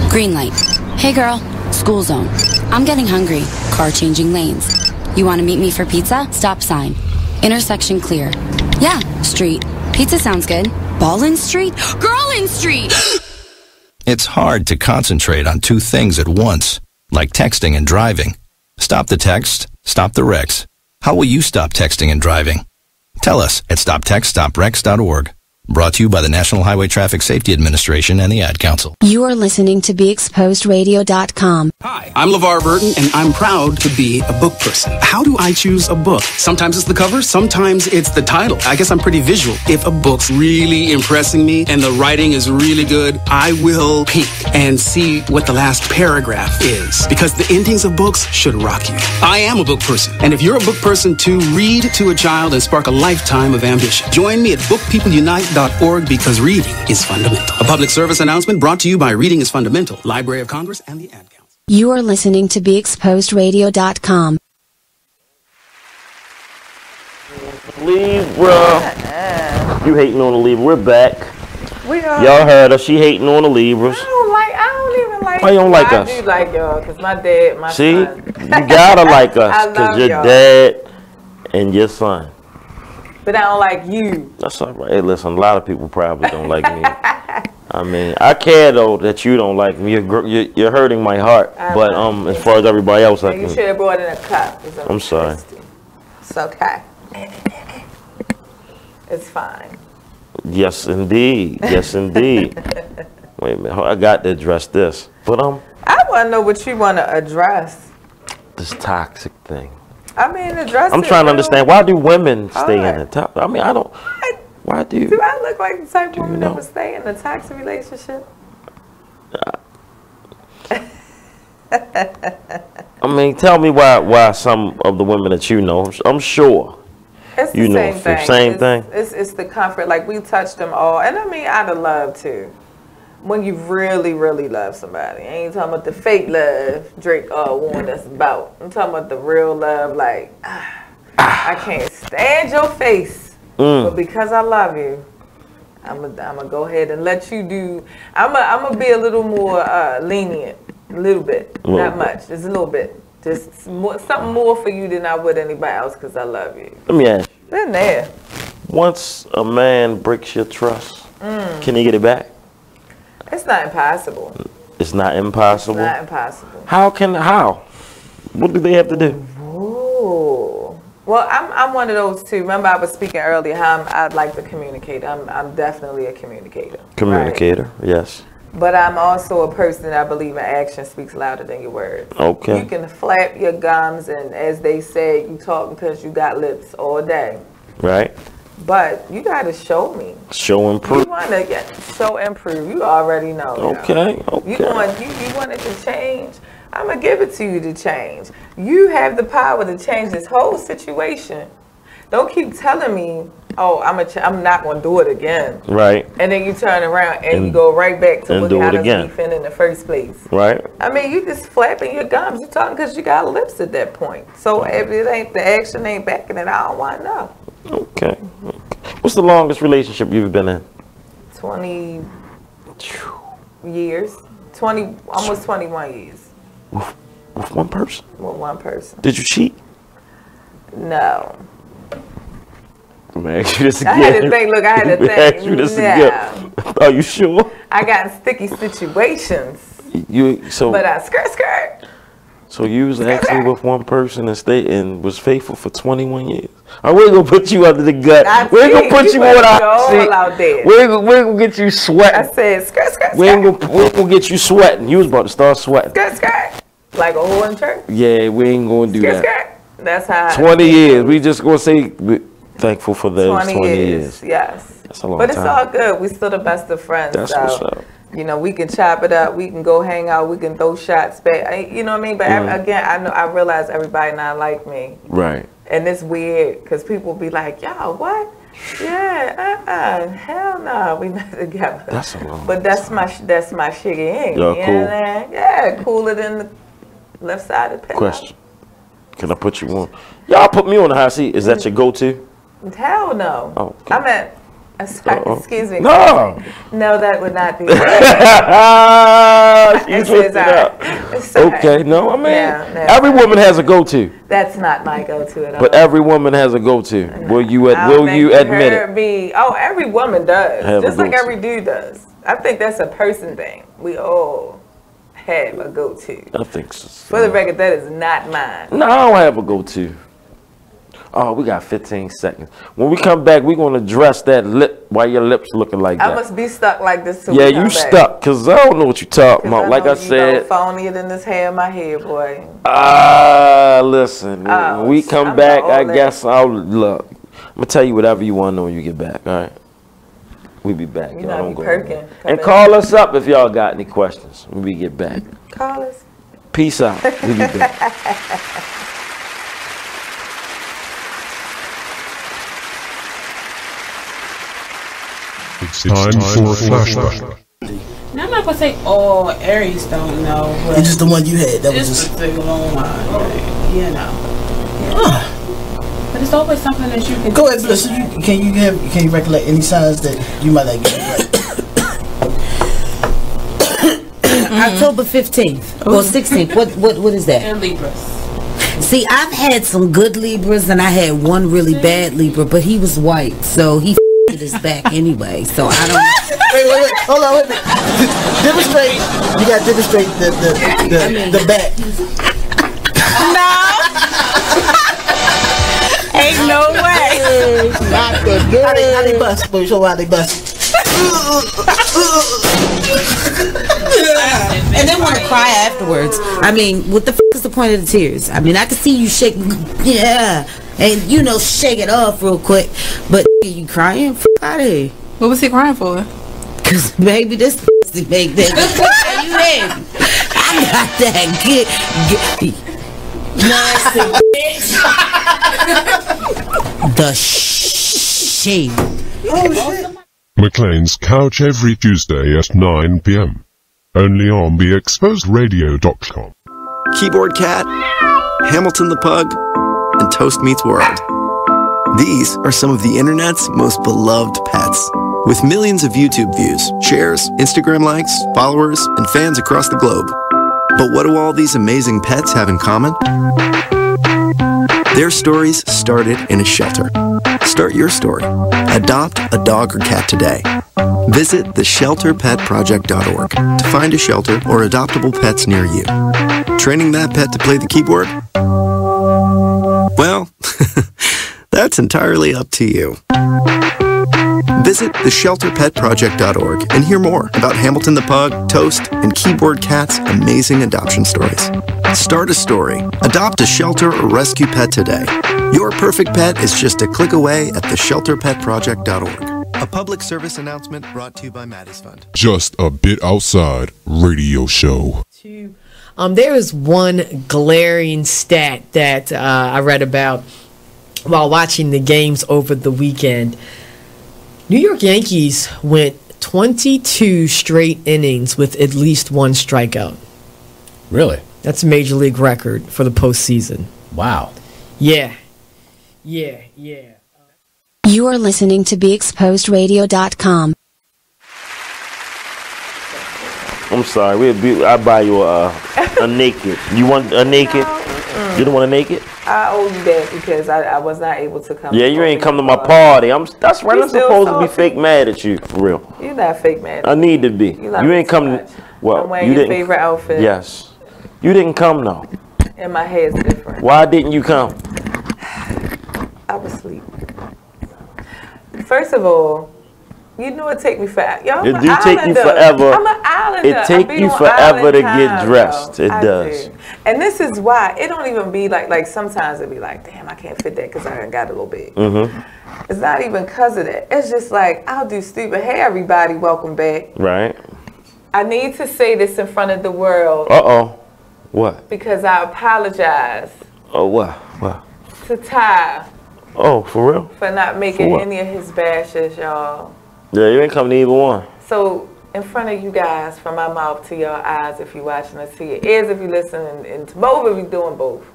Green light. Hey girl, school zone. I'm getting hungry. Car changing lanes. You want to meet me for pizza? Stop sign. Intersection clear. Yeah, street. Pizza sounds good. Ballin Street? Girlin Street! It's hard to concentrate on 2 things at once, like texting and driving. Stop the text, stop the wrecks. How will you stop texting and driving? Tell us at stoptextstoprex.org. Brought to you by the National Highway Traffic Safety Administration and the Ad Council. You are listening to BeExposedRadio.com. Hi, I'm LeVar Burton, and I'm proud to be a book person. How do I choose a book? Sometimes it's the cover, sometimes it's the title. I guess I'm pretty visual. If a book's really impressing me and the writing is really good, I will peek and see what the last paragraph is. Because the endings of books should rock you. I am a book person, and if you're a book person too, read to a child and spark a lifetime of ambition. Join me at bookpeopleunite.org because reading is fundamental. A public service announcement brought to you by Reading is Fundamental, Library of Congress, and the Ad Council. You are listening to BeExposedRadio.com. Libra. You hating on the Libra. We're back. We are. Y'all heard her. She hating on the Libras. I don't even like. Why you don't like us? I do like y'all, because my dad, my See? son. You gotta like us, because your y'all. dad and your son. But I don't like you. That's all right. Hey, listen, a lot of people probably don't like me. I mean, I care though that you don't like me. You're hurting my heart. But as far as everybody else, I You can. should have brought in a cup. I'm sorry. It's okay. It's fine. Yes, indeed. Yes, indeed. Wait a minute. I got to address this. But I want to know what you want to address. this toxic thing. I mean, address I'm it, trying to bro. understand, why do women stay in the top? I mean, I don't. Why do you? Do I look like the type of woman that would stay in a toxic relationship? I mean, tell me why some of the women that you know, I'm sure. It's the you know, same thing. It's the comfort. Like, we touch them all. And I mean, out of love, too. When you really, really love somebody. I ain't talking about the fake love Drake warned us about. I'm talking about the real love. Like, I can't stand your face. But because I love you, I'm gonna go ahead and let you do. I'm gonna be a little more lenient. A little bit. Not much. Just a little bit. Just something more for you than I would anybody else, because I love you. Let me ask you. Been there. Once a man breaks your trust, can he get it back? It's not impossible. It's not impossible? It's not impossible. How? What do they have to do? Ooh. Well, I'm one of those too. Remember, I was speaking earlier how I'd like to communicate. I'm definitely a communicator. Communicator, right? Yes. But I'm also a person that I believe in action speaks louder than your words. Okay. You can flap your gums and, as they say, you talk because you got lips all day. Right. But you got to show me. Show and prove. You want to show and prove. You already know. Okay. You want it to change. I'm going to give it to you to change. You have the power to change this whole situation. Don't keep telling me, oh, I'm not going to do it again. Right. And then you turn around and you go right back to what got us beefing in the first place. Right. I mean, you just flapping your gums. You talking because you got lips at that point. So if it ain't, the action ain't backing it, I don't want to know. Okay. What's the longest relationship you've been in? 20 years. Almost 21 years. With one person? With one person. Did you cheat? No. I'm gonna ask you this again. I had to think. Look, I had to think. Ask you this again. Are you sure? I got in sticky situations. So. But I skirt. So you was actually with one person and was faithful for 21 years. We ain't gonna put you under the gut. We ain't gonna put you on the hot seat. We ain't gonna get you sweating. I said skirt. We ain't gonna get you sweating. You was about to start sweating. Skirt. Like a whore in church. Yeah, we ain't gonna do that. Skirt. That's how. 20 years. We just gonna say thankful for those 20 years. Yes. That's a long time. But it's all good. We still the best of friends. That's what's up. You know, we can chop it up. We can go hang out. We can throw shots back. You know what I mean? But again, I realize everybody not like me. Right. And it's weird because people be like, "Yo, what? Yeah, hell no, we not together." That's a long. But that's my shiggy. Y'all cool? Yeah, cooler than the left side of the pillow. Question: can I put you on? Y'all put me on the hot seat. Is that your go-to? Hell no. Oh, okay. I meant. Excuse me. No. No, that would not be. You switched it up. Okay, no, I mean, every woman has a go-to. That's not my go-to at all. But every woman has a go-to. Will you admit it? Every woman does. Have just like every dude does. I think that's a person thing. We all have a go-to. I think so. For the record, that is not mine. No, I don't have a go-to. Oh, we got 15 seconds. When we come back, we're going to address that lip. Why your lips looking like that? I must be stuck like this too. Yeah, you stuck, because I don't know what you're talking about. Like I said. Phonier than this hair in my head, boy. Listen. When we come back, I guess I'll look. I'm going to tell you whatever you want to know when you get back, all right? We'll be back. You know, be perking. And call us up if y'all got any questions when we get back. Call us. Peace out. We'll be back. It's time for a flashback. No, I'm not gonna say all Aries don't know. But It's just the one you had. That was just particular one, right? You know. Yeah. But it's always something that you can. Go ahead, Bliss. Can you recollect any signs that you might like get right? October 15th or 16th. What is that? And Libras. See, I've had some good Libras and I had one really bad Libra, but he was white, so he f***ed his back anyway. So I don't. Wait. Hold on, wait a minute. Demonstrate. You got to demonstrate the back. No. Ain't no way. Not the nerd. How they bust? Boy, show how they bust. And then want to cry afterwards. I mean, what the f is the point of the tears? I mean, I can see you shake, yeah, and shake it off real quick. But you crying? F out of here. What was he crying for? Cause baby, this pussy make that. You in? I got that good nasty bitch. The shame. Oh shit. McLean's Couch every Tuesday at 9 p.m. Only on BeExposedRadio.com. Keyboard Cat, Hamilton the Pug, and Toast Meets World. These are some of the internet's most beloved pets. With millions of YouTube views, shares, Instagram likes, followers, and fans across the globe. But what do all these amazing pets have in common? Their stories started in a shelter. Start your story. Adopt a dog or cat today. Visit theshelterpetproject.org to find a shelter or adoptable pets near you. Training that pet to play the keyboard? Well, that's entirely up to you. Visit theshelterpetproject.org and hear more about Hamilton the Pug, Toast, and Keyboard Cat's amazing adoption stories. Start a story, adopt a shelter or rescue pet today. Your perfect pet is just a click away at theshelterpetproject.org. A public service announcement brought to you by Maddie's Fund. Just a Bit Outside radio show. There is one glaring stat that I read about while watching the games over the weekend. New York Yankees went 22 straight innings with at least one strikeout. Really? That's a major league record for the postseason. Wow. Yeah. You are listening to BeExposedRadio.com. I'm sorry. I buy you a naked. You want a naked? You don't want a naked? I owe you that because I was not able to come. Yeah, you ain't come to my party. That's right. I'm supposed to be fake mad at you, for real. You're not fake mad. I need to be. You ain't come. Well, I'm wearing you your didn't. favorite outfit. Yes. You didn't come though. And my hair's different. Why didn't you come? I was asleep. First of all, you know it take me forever. It do take you forever. I'm an islander. It take you forever to get dressed. It does. And this is why it don't even be like sometimes it be like, damn, I can't fit that because I got a little big. It's not even because of that. It's just like I'll do stupid. Hey, everybody, welcome back. Right. I need to say this in front of the world. What? Because I apologize. What? To Ty. Oh, for real? For not making any of his bashes, y'all. Yeah, you ain't come to either one. So, in front of you guys, from my mouth to your eyes, if you're watching us, to your ears, if you're listening, and to both of you doing both.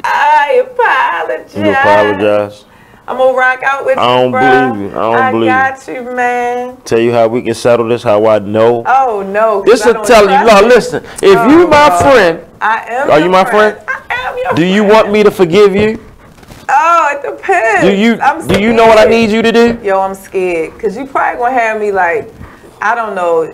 I apologize. You apologize? I'm going to rock out with you, I don't bro. believe you. I got you, man. Tell you how we can settle this, how I know. Oh, no. This will tell you. No, listen. If you my friend. I am Are you my friend? I am your friend. Do you want me to forgive you? Oh, it depends. Do you know what I need you to do? Yo, I'm scared. Because you probably going to have me like, I don't know,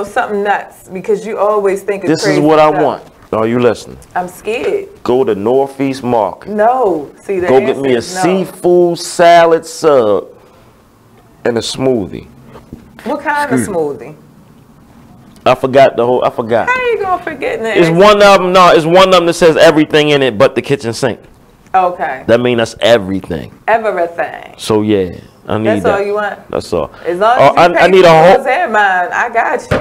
something nuts. Because you always think it's crazy. This is what I want. Are you listening? I'm scared. Go to Northeast Market. No. See, go get me a seafood salad sub and a smoothie. What kind of smoothie? I forgot. How you going to forget that? It's one of them. No, it's one of them that says everything in it but the kitchen sink. Okay. That means that's everything. Everything. So yeah, I need that. That's all you want? That's all. As long as you pay I need a whole. Mine, I got you.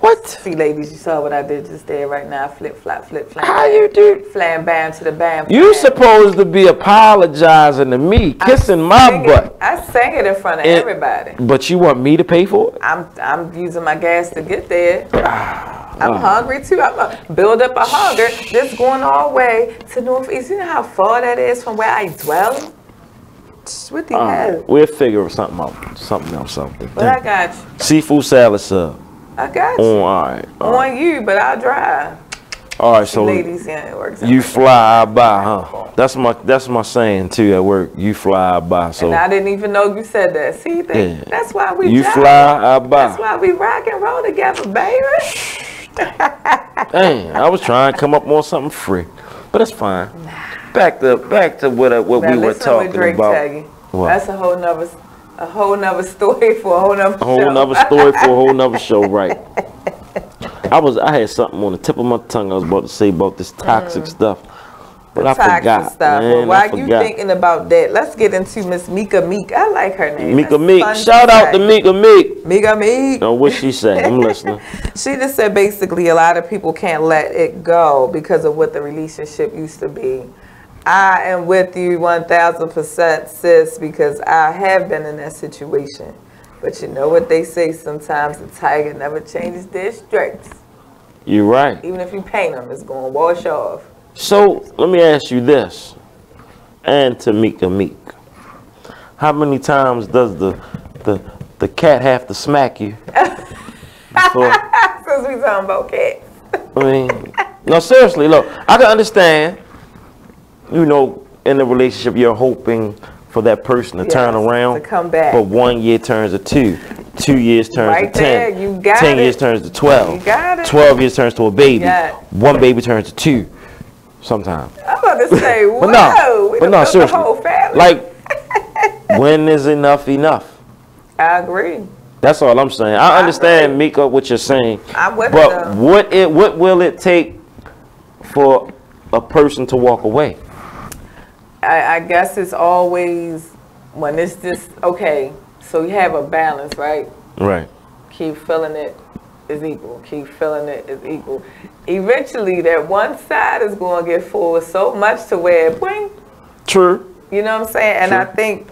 What? See, ladies, you saw what I did just there right now. Flip, flop, flip, flam. How you do? Flam, bam to the bam. You supposed to be apologizing to me, kissing my butt. I sang it in front of everybody. But you want me to pay for it? I'm using my gas to get there. I'm hungry too. I'm gonna build up a hunger. Just going all the way to Northeast. You know how far that is from where I dwell? What the hell? We'll figure something out. Something else. But I got you. Seafood salad sub. I got you. All right. On you, but I'll drive. All right, so ladies, yeah, it works. You fly, I buy, huh? That's my saying too at work. You fly, I buy. So and I didn't even know you said that. See, that's why we. You fly, I buy. That's why we rock and roll together, baby. Dang, I was trying to come up with something free, but it's fine. Back to what we were talking about. What? That's a whole nother story for a whole nother show, right? I had something on the tip of my tongue I was about to say about this toxic stuff, but I forgot. Well, while you thinking about that, let's get into Miss Mika Meek. I like her name. Mika Meek. Shout out to Mika Meek. Mika Meek. No, what she say? I'm listening. She just said basically a lot of people can't let it go because of what the relationship used to be. I am with you 1000%, sis, because I have been in that situation. But you know what they say, sometimes the tiger never changes their stripes. You're right. Even if you paint them, it's going to wash off. So, let me ask you this, and to Mika Meek. How many times does the cat have to smack you? Since we talking about cats. I mean, no, seriously, look, I can understand, you know, in a relationship, you're hoping for that person to turn around, to come back. But 1 year turns to 2, 2 years turns to 10, you got 10 years turns to 12, you got it. 12 years turns to a baby, Yeah. 1 baby turns to 2, sometimes. I'm about to say, whoa, but no, seriously, the whole family. like, when is enough? I agree. That's all I'm saying. I understand, Mika, what you're saying, I'm with but what will it take for a person to walk away? I guess it's always when it's just okay. So you have a balance, right? Right. Keep feeling it is equal. Keep feeling it is equal. Eventually, that one side is going to get full with so much to where boing. True. You know what I'm saying? And I think,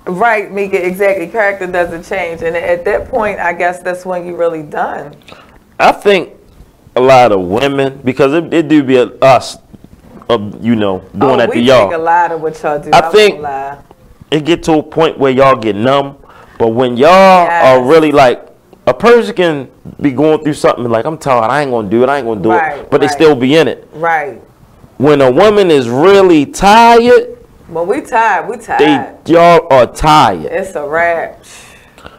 right, Mika, exactly. Character doesn't change, and at that point, I guess that's when you really done. I think a lot of women, because it do be us. You know, doing that to y'all. We think a lot of what y'all do. I think it get to a point where y'all get numb, but when y'all are really like, a person can be going through something like, I'm tired, I ain't gonna do it, but they still be in it. Right. When a woman is really tired, when we tired, y'all are tired. It's a wrap.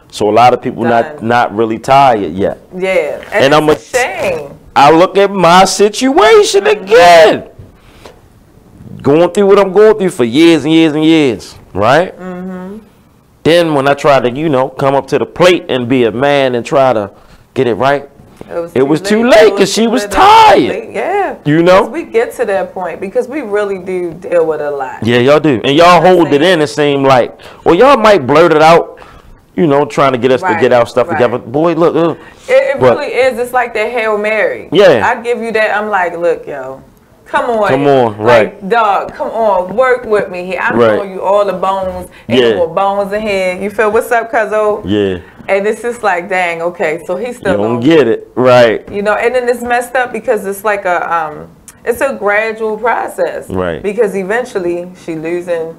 So a lot of people not really tired yet. Yeah, and I'm a shame. I look at my situation again. Going through what I'm going through for years and years and years, right? Mm-hmm. Then when I try to, you know, come up to the plate and be a man and try to get it right, it was too late because she was tired. Yeah. You know? We get to that point because we really do deal with a lot. Yeah, y'all do. And y'all hold it in and seem like, well, y'all might blurt it out, you know, trying to get us to get our stuff together. Boy, look. It really is. It's like that Hail Mary. Yeah. I give you that. I'm like, look, yo. Come on, right. Like, dog, come on, work with me here. I'm showing you all the bones. Ain't no more bones in here. You feel what's up, cuzzo? Yeah. And it's just like, dang, okay, so he's still you don't get it, right? You know, and then it's messed up because it's like it's a gradual process, right? Because eventually she losing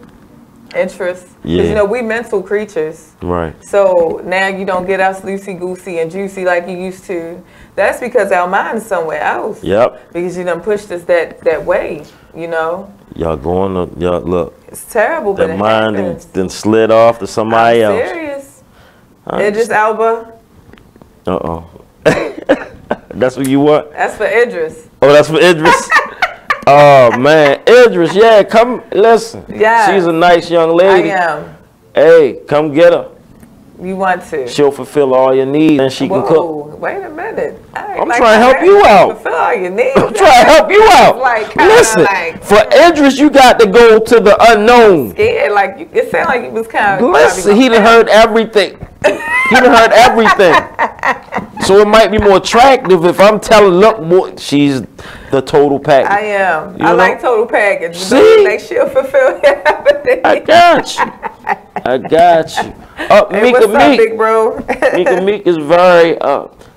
interest. Yeah. Because you know we mental creatures, right? So now you don't get us loosey goosey and juicy like you used to. That's because our mind is somewhere else. Yep. Because you done pushed us that way, you know. Y'all look. It's terrible, but that mind then slid off to somebody else. Serious. Idris Elba. That's what you want? That's for Idris. Oh, that's for Idris. Oh man, Idris, yeah, come listen. Yeah. She's a nice young lady. I am. Hey, come get her. You want to? She'll fulfill all your needs and she can cook. Wait a minute. I'm trying to help you out. Fulfill all your needs. I'm trying to help you out. Listen, for Idris, you got to go to the unknown. Scared, like it sounded like you was kind of. Listen, he done heard everything. He done heard everything. So it might be more attractive if I'm telling, look, boy, she's the total package. I am. You I know? like total package. See? Like she'll fulfill everything. I got you. I got you. Hey, Mika what's up, big bro? Mika is very,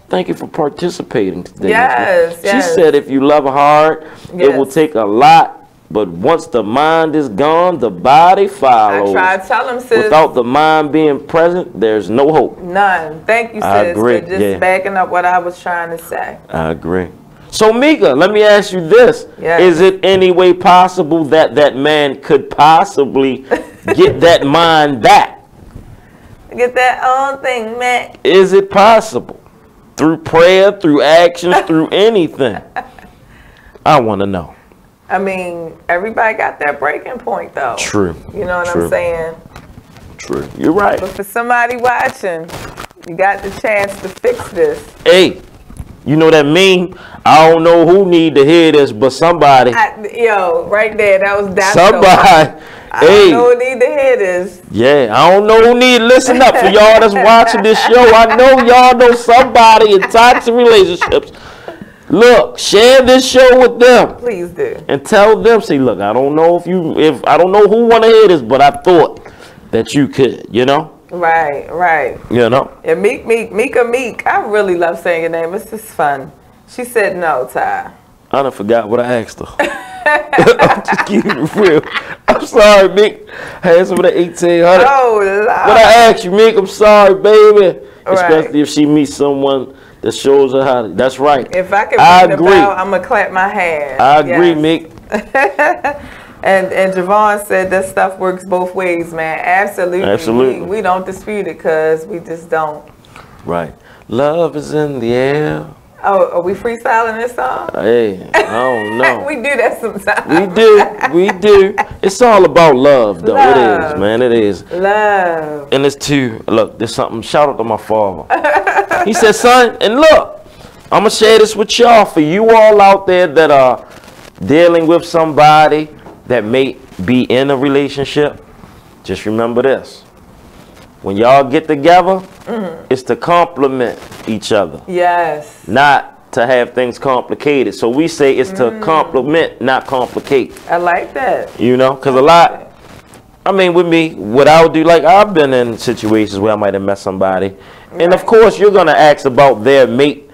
thank you for participating today. Yes, yes. She said if you love hard, it will take a lot. But once the mind is gone, the body follows. I try to tell him, sis. Without the mind being present, there's no hope. None. Thank you, sis. I agree. For just backing up what I was trying to say. I agree. So, Mika, let me ask you this. Yes. Is it any way possible that that man could possibly get that mind back? Get that own thing, man. Is it possible? Through prayer, through actions, through anything? I want to know. I mean, everybody got that breaking point, though. True. You know what True. I'm saying? True. You're right. But for somebody watching, you got the chance to fix this. Hey, you know that meme? I don't know who need to hear this, but somebody. Yo, right there, that was that. Somebody. I don't know who need to hear this. Yeah, I don't know who need to listen up. For y'all that's watching this show, I know y'all know somebody in toxic relationships. Look, share this show with them. Please do. And tell them, say, look, I don't know if I don't know who want to hear this, but I thought that you could, you know? Right, right. You know? Yeah, Mika. I really love saying your name. It's just fun. She said no, Ty. I done forgot what I asked her. I'm just keeping it real. I'm sorry, Mick. I had some of the 1800. Oh, Lord. What I asked you, Mick, I'm sorry, baby. Right. Especially if she meets someone that shows her how to. That's right. If I can bring the bell, I'm going to clap my hands. I agree, Mick. And Javon said that stuff works both ways, man. Absolutely. Absolutely. We don't dispute it because we just don't. Right. Love is in the air. Oh, are we freestyling this song? Hey, I don't know. We do that sometimes. We do. It's all about love, though. Love. It is, man. It is. Love. And it's too. Look, there's something. Shout out to my father. He said, son, and look, I'm going to share this with y'all. For you all out there that are dealing with somebody that may be in a relationship, just remember this. When y'all get together, it's to complement each other. Yes. Not to have things complicated. So we say it's to complement, not complicate. I like that. You know, because a lot, I mean, with me, what I would do, like I've been in situations where I might have met somebody. Right. And of course, you're going to ask about their mate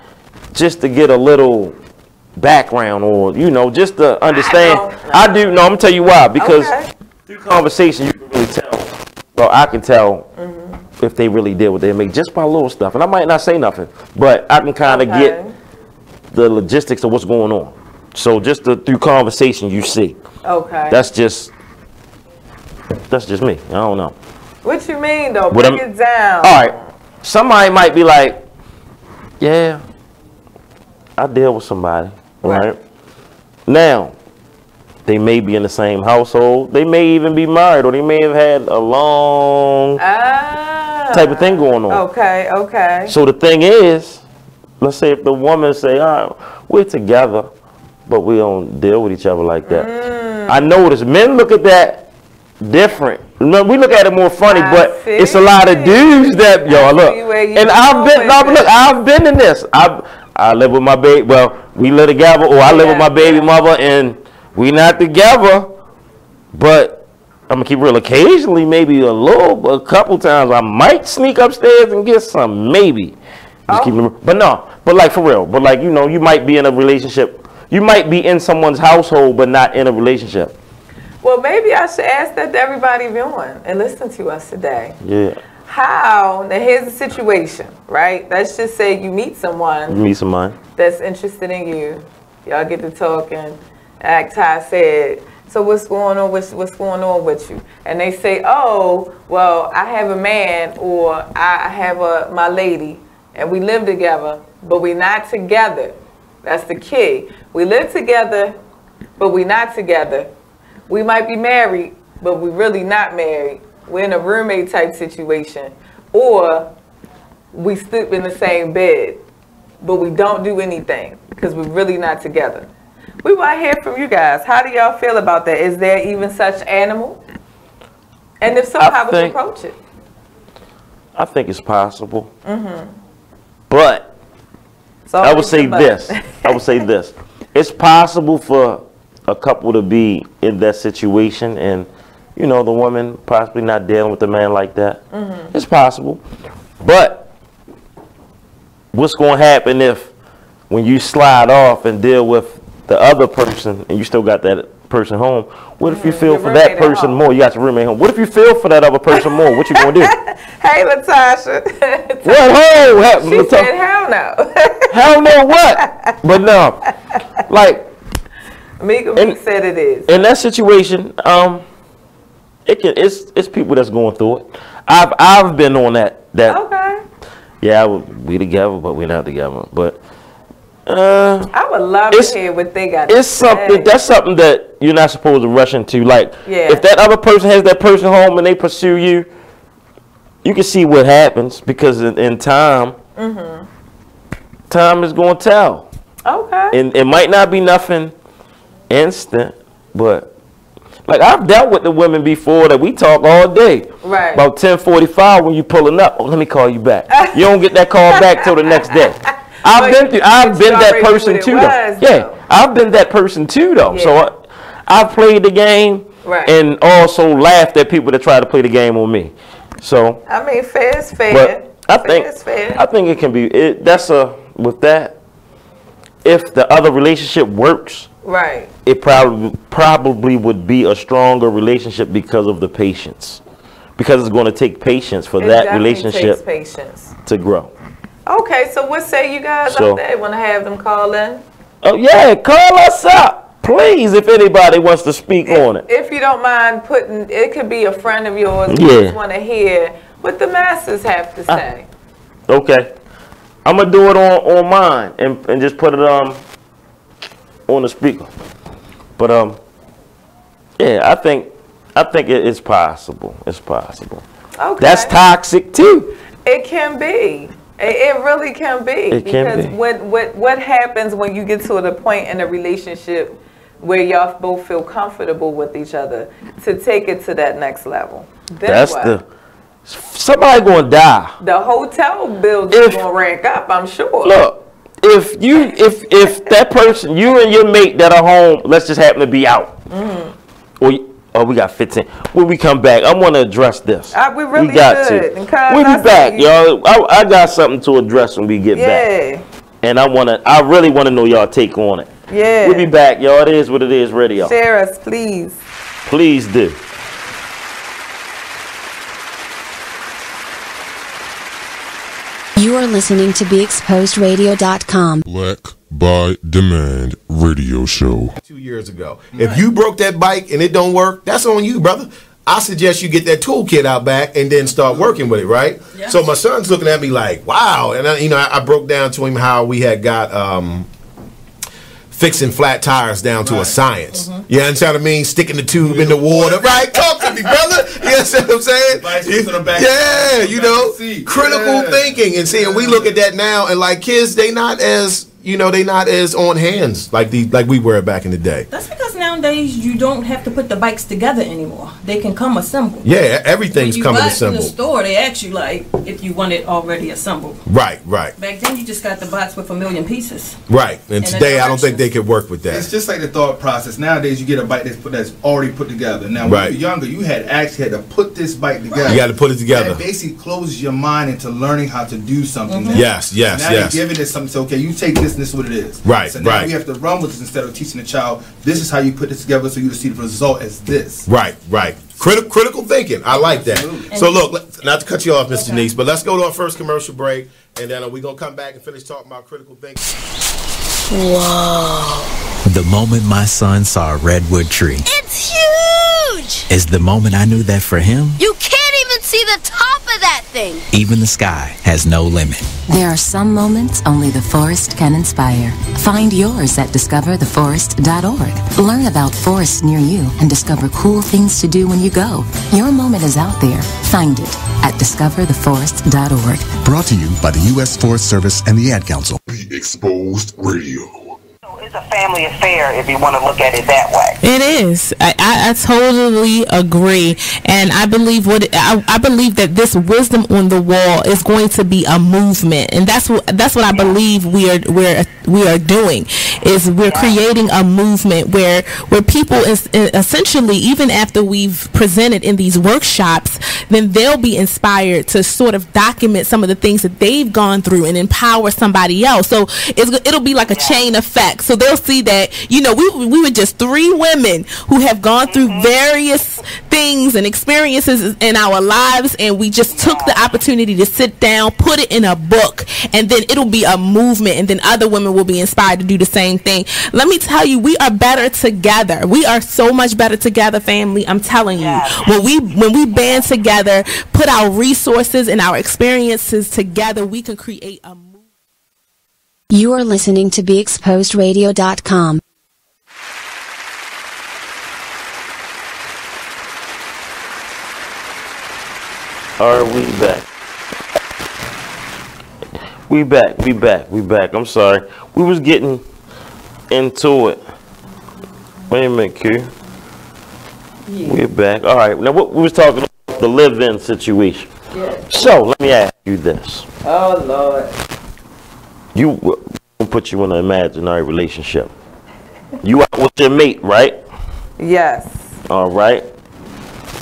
just to get a little background or, you know, just to understand. I do. No, I'm going to tell you why. Because through conversation, you can really tell. Well, I can tell if they really deal with their mate just by little stuff. And I might not say nothing, but I can kind of get the logistics of what's going on. So just through conversation, you see. Okay. That's just me. I don't know. What you mean, though? Break it down. All right. Somebody might be like, yeah, I deal with somebody, right? Now, they may be in the same household. They may even be married, or they may have had a long type of thing going on. Okay, okay. So the thing is, let's say if the woman say, all right, we're together, but we don't deal with each other like that. I notice men look at that different. Remember, we look at it more funny, but it's a lot of dudes that, yo, look. And I've been in this. I live with my baby, well, we live together, or I live with my baby mother, and we not together, but I'm gonna keep real. Occasionally, maybe a couple times, I might sneak upstairs and get some, maybe. Just keep it, but no, but like for real, but like, you know, you might be in a relationship, you might be in someone's household, but not in a relationship. Well, maybe I should ask that to everybody viewing and listen to us today. Yeah. How, now here's the situation, right? Let's just say you meet someone. You meet someone that's interested in you. Y'all get to talking. Act how I said, so what's going on with you? And they say, oh, well, I have a man, or I have my lady, and we live together, but we're not together. That's the key. We live together, but we're not together. We might be married, but we're really not married. We're in a roommate type situation. Or we sleep in the same bed, but we don't do anything because we're really not together. We want to hear from you guys. How do y'all feel about that? Is there even such animal? And if so, how would you approach it? I think it's possible. But I would say this. It's possible for a couple to be in that situation and, you know, the woman possibly not dealing with a man like that. Mm-hmm. It's possible. But what's going to happen if when you slide off and deal with the other person and you still got that person home, what if you feel for that person more? You got your roommate home. What if you feel for that other person more? What you going to do? Hey, Latasha. What? She said, hell no. Hell no what? But no. Like, Mika said it is. In that situation, it's people that's going through it. I've been on that. Okay. Yeah, we together, but we're not together. But I would love to hear what they got. It's something that's something that you're not supposed to rush into. Like, if that other person has that person home and they pursue you, you can see what happens because in time, time is going to tell. Okay. And it might not be nothing instant, but like I've dealt with the women before that we talk all day. Right. About 10:45 when you pulling up. Oh, let me call you back. You don't get that call back till the next day. I've been that person too, though. Yeah, I've been that person too, though. Yeah. So I've played the game and also laughed at people that try to play the game on me. So I mean, fair is fair. But I think it can be. With that. If the other relationship works, right, it probably would be a stronger relationship because of the patience. Because it's going to take patience for that relationship to grow. Okay, so what say you guys out there? Want to have them call in? Oh yeah, call us up, please. If anybody wants to speak on it, if you don't mind putting, it could be a friend of yours. Yeah. You just want to hear what the masses have to say. Okay, I'm gonna do it on mine and just put it on the speaker. But yeah, I think it's possible. It's possible. Okay, that's toxic too. It can be. It really can be. It can be. What happens when you get to the point in a relationship where y'all both feel comfortable with each other to take it to that next level? Then somebody gonna die. The hotel bills is gonna rank up, I'm sure. Look, if that person, you and your mate that are home, let's just happen to be out, we got 15. When we come back, I want to address this. We really should. We'll be back, y'all. I got something to address when we get back. And I really want to know y'all take on it. Yeah. We'll be back, y'all. It is what it is, radio. Share us, please. Please do. You are listening to BeExposedRadio.com. Black by Demand radio show. 2 years ago. If you broke that bike and it don't work, that's on you, brother. I suggest you get that toolkit out back and then start working with it, right? Yeah. So my son's looking at me like, wow. And I broke down to him how we had got fixing flat tires down to a science. You understand what I mean? Sticking the tube in the water. Right? Talk to me, brother. You understand what I'm saying? Yeah, you know, critical thinking. And see, and we look at that now and like kids, they not as on hands like we were back in the day. That's because nowadays you don't have to put the bikes together anymore. They can come assembled. Yeah, everything's coming assembled. In the store, they ask you like if you want it already assembled. Right. Back then, you just got the box with 1,000,000 pieces. Right, and today I don't think they could work with that. It's just like the thought process. Nowadays, you get a bike that's already put together. Now, when you were younger, you had to put this bike together. You got to put it together. That basically closes your mind into learning how to do something. Now. Yes. Now you're giving it something. So, okay, you take this, and this is what it is. Right. So now we have to run with this instead of teaching the child. This is how you put this together, so you see the result as this. Right. Critical thinking. I like that. Absolutely. So look, not to cut you off, Miss Denise, but let's go to our first commercial break, and then we're gonna come back and finish talking about critical thinking. Whoa! The moment my son saw a redwood tree, it's huge. Is the moment I knew that for him, you can't even see the top of that thing. Even the sky has no limit. There are some moments only the forest can inspire. Find yours at discovertheforest.org. Learn about forests near you and discover cool things to do when you go. Your moment is out there. Find it at discovertheforest.org. Brought to you by the U.S. Forest Service and the Ad Council. Be Exposed Radio. It's a family affair if you want to look at it that way. It is. I totally agree, and I believe I believe that this wisdom on the wall is going to be a movement, and that's what I believe we are doing. Is we're creating a movement where people essentially, even after we've presented in these workshops, then they'll be inspired to sort of document some of the things that they've gone through and empower somebody else. So it'll be like a chain effect. So they'll see that, you know, we were just 3 women who have gone through various things and experiences in our lives, and we just took the opportunity to sit down, put it in a book, and then it'll be a movement, and then other women will be inspired to do the same thing. Let me tell you, we are better together. We are so much better together, family. I'm telling you, when we band together, put our resources and our experiences together, we can create a movement. You are listening to BeExposedRadio.com. Are we back? We back. I'm sorry. We was getting into it. Wait a minute, Q. Yeah. We're back. All right. Now, what we was talking about the live-in situation. Yeah. So, let me ask you this. Oh, Lord. We'll put you in an imaginary relationship. You out with your mate, right? Yes. All right.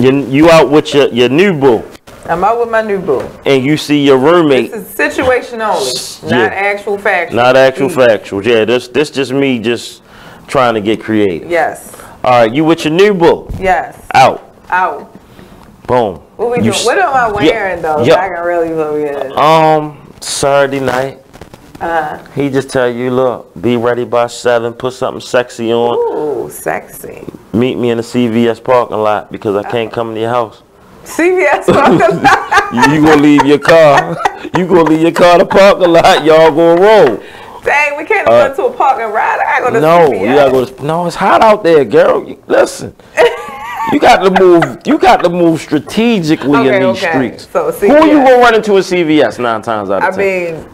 You out with your new boo. I'm out with my new boo. And you see your roommate. This is situation only, not actual factual. Not actual factual. Yeah, this just me just trying to get creative. Yes. All right, you with your new boo. Yes. Out. Out. Boom. What we doing? What am I wearing though? So I can really look at it. Saturday night. He just tell you, look, be ready by 7. Put something sexy on. Ooh, sexy. Meet me in the CVS parking lot because I can't come to your house. CVS parking lot. You gonna leave your car. You gonna leave your car in the parking lot. Y'all gonna roll. Dang, we can't go to a parking ride. I gotta go to CVS. You gotta go to. No, it's hot out there, girl. Listen. You got to move. You got to move strategically in these streets. So who are you gonna run into a CVS 9 times out of 10? I mean,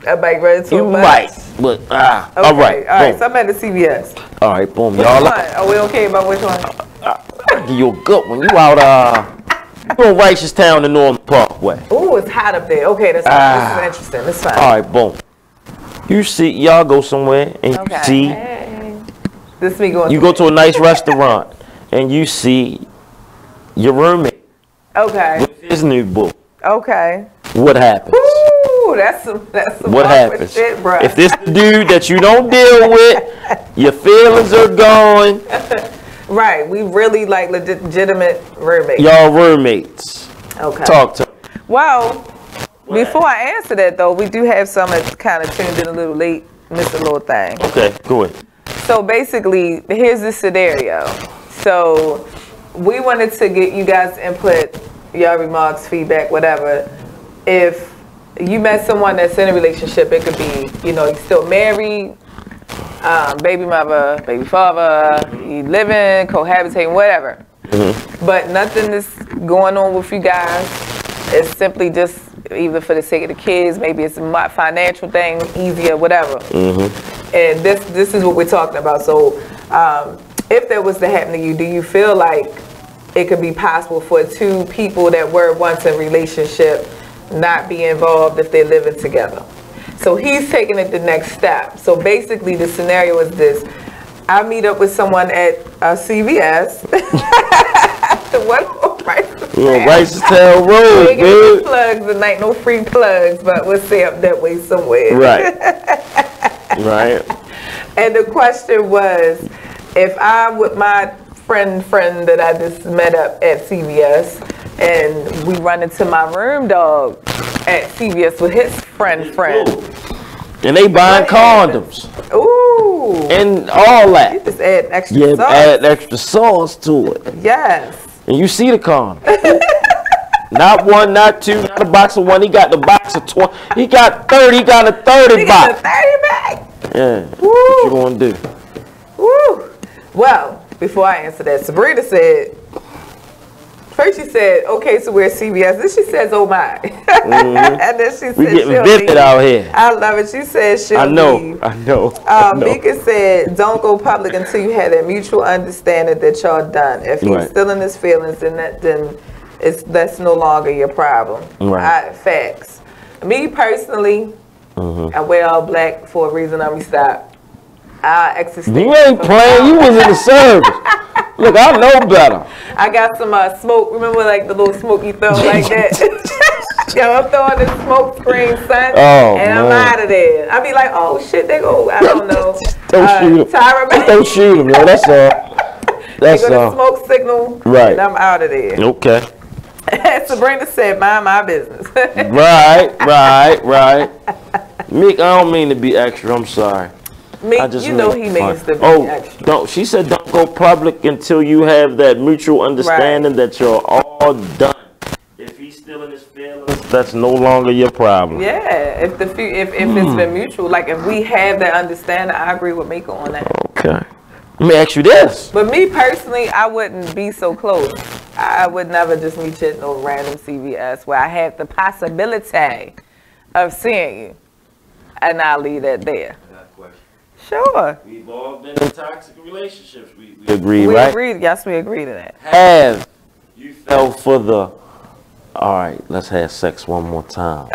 I might run into you might, but okay. all right. All right. So I'm at the CVS. All right, boom. Which one? Are we okay about which one? I'll give you a good one. You out you in Righteous Town in Northern Parkway. Ooh, it's hot up there. Okay, this is interesting. That's fine. All right, boom. You see, y'all go somewhere and you see. Hey. This me going. You go to a nice restaurant and you see your roommate. Okay. With his new boo. Okay. What happens? Ooh, that's some what happens? Shit, bro. If this dude that you don't deal with, your feelings are gone. Right, we really like legitimate roommates. Y'all roommates. Okay. Talk to me. Well, before I answer that though, we do have some that's kind of tuned in a little late, missed a little thing. Okay, go ahead. So basically, here's the scenario. So we wanted to get you guys input, your remarks, feedback, whatever. If you met someone that's in a relationship, it could be, you know, you're still married, baby mother, baby father, you living, cohabitating, whatever. Mm-hmm. But nothing is going on with you guys. It's simply just either for the sake of the kids, maybe it's a financial thing, easier, whatever. Mm-hmm. And this is what we're talking about. So if that was to happen to you, do you feel like it could be possible for 2 people that were once in a relationship not be involved if they're living together? So he's taking it the next step. So basically the scenario is this. I meet up with someone at CVS. Righteous Town Road, we ain't no plugs tonight, no free plugs, but we'll stay up that way somewhere. Right. Right. And the question was, if I'm with my friend that I just met up at CVS, and we run into my room dog at CVS with his friend. And they buying condoms. Ooh. And all that. You just add extra sauce. Add extra sauce to it. Yes. And you see the condom. Not 1, not 2, not a box of 1. He got the box of 20. He got 30. He got a 30 box. Got a 30 bag. Yeah. Woo. What you gonna do? Woo. Well, before I answer that, Sabrina said First she said, okay, so we're CBS. Then she says, oh my. And then she said, we getting vivid out here. I love it. She said she'll leave. I know. Mika said, don't go public until you have that mutual understanding that y'all done. If he's still in his feelings, then that's no longer your problem. Facts. Me personally, I wear all black for a reason. Let me stop. I exercise. You ain't playing. You was in the service. Look, I know better. I got some smoke. Remember, like the little smoke you throw like that? Yo, I'm throwing the smoke screen, son, and I'm out of there. I be like, oh shit, they go. I don't know. Don't shoot him. Tyra, don't shoot him, yo. That's all. That's they go to smoke signal, and I'm out of there. Okay. Sabrina said, mind my business. right. Meek, I don't mean to be extra. I'm sorry. Meek, you know he means to be extra. No, she said don't go public until you have that mutual understanding that you're all done. If he's still in his feelings, that's no longer your problem. Yeah, if it's been mutual, like if we have that understanding, I agree with Mika on that. Okay. Let me ask you this. But me personally, I wouldn't be so close. I would never just meet you at no random CVS where I have the possibility of seeing you, and I'll leave that there. Sure. We've all been in toxic relationships. We agree, right? We agree. Yes, we agree to that. Have you fell for the, all right, let's have sex one more time.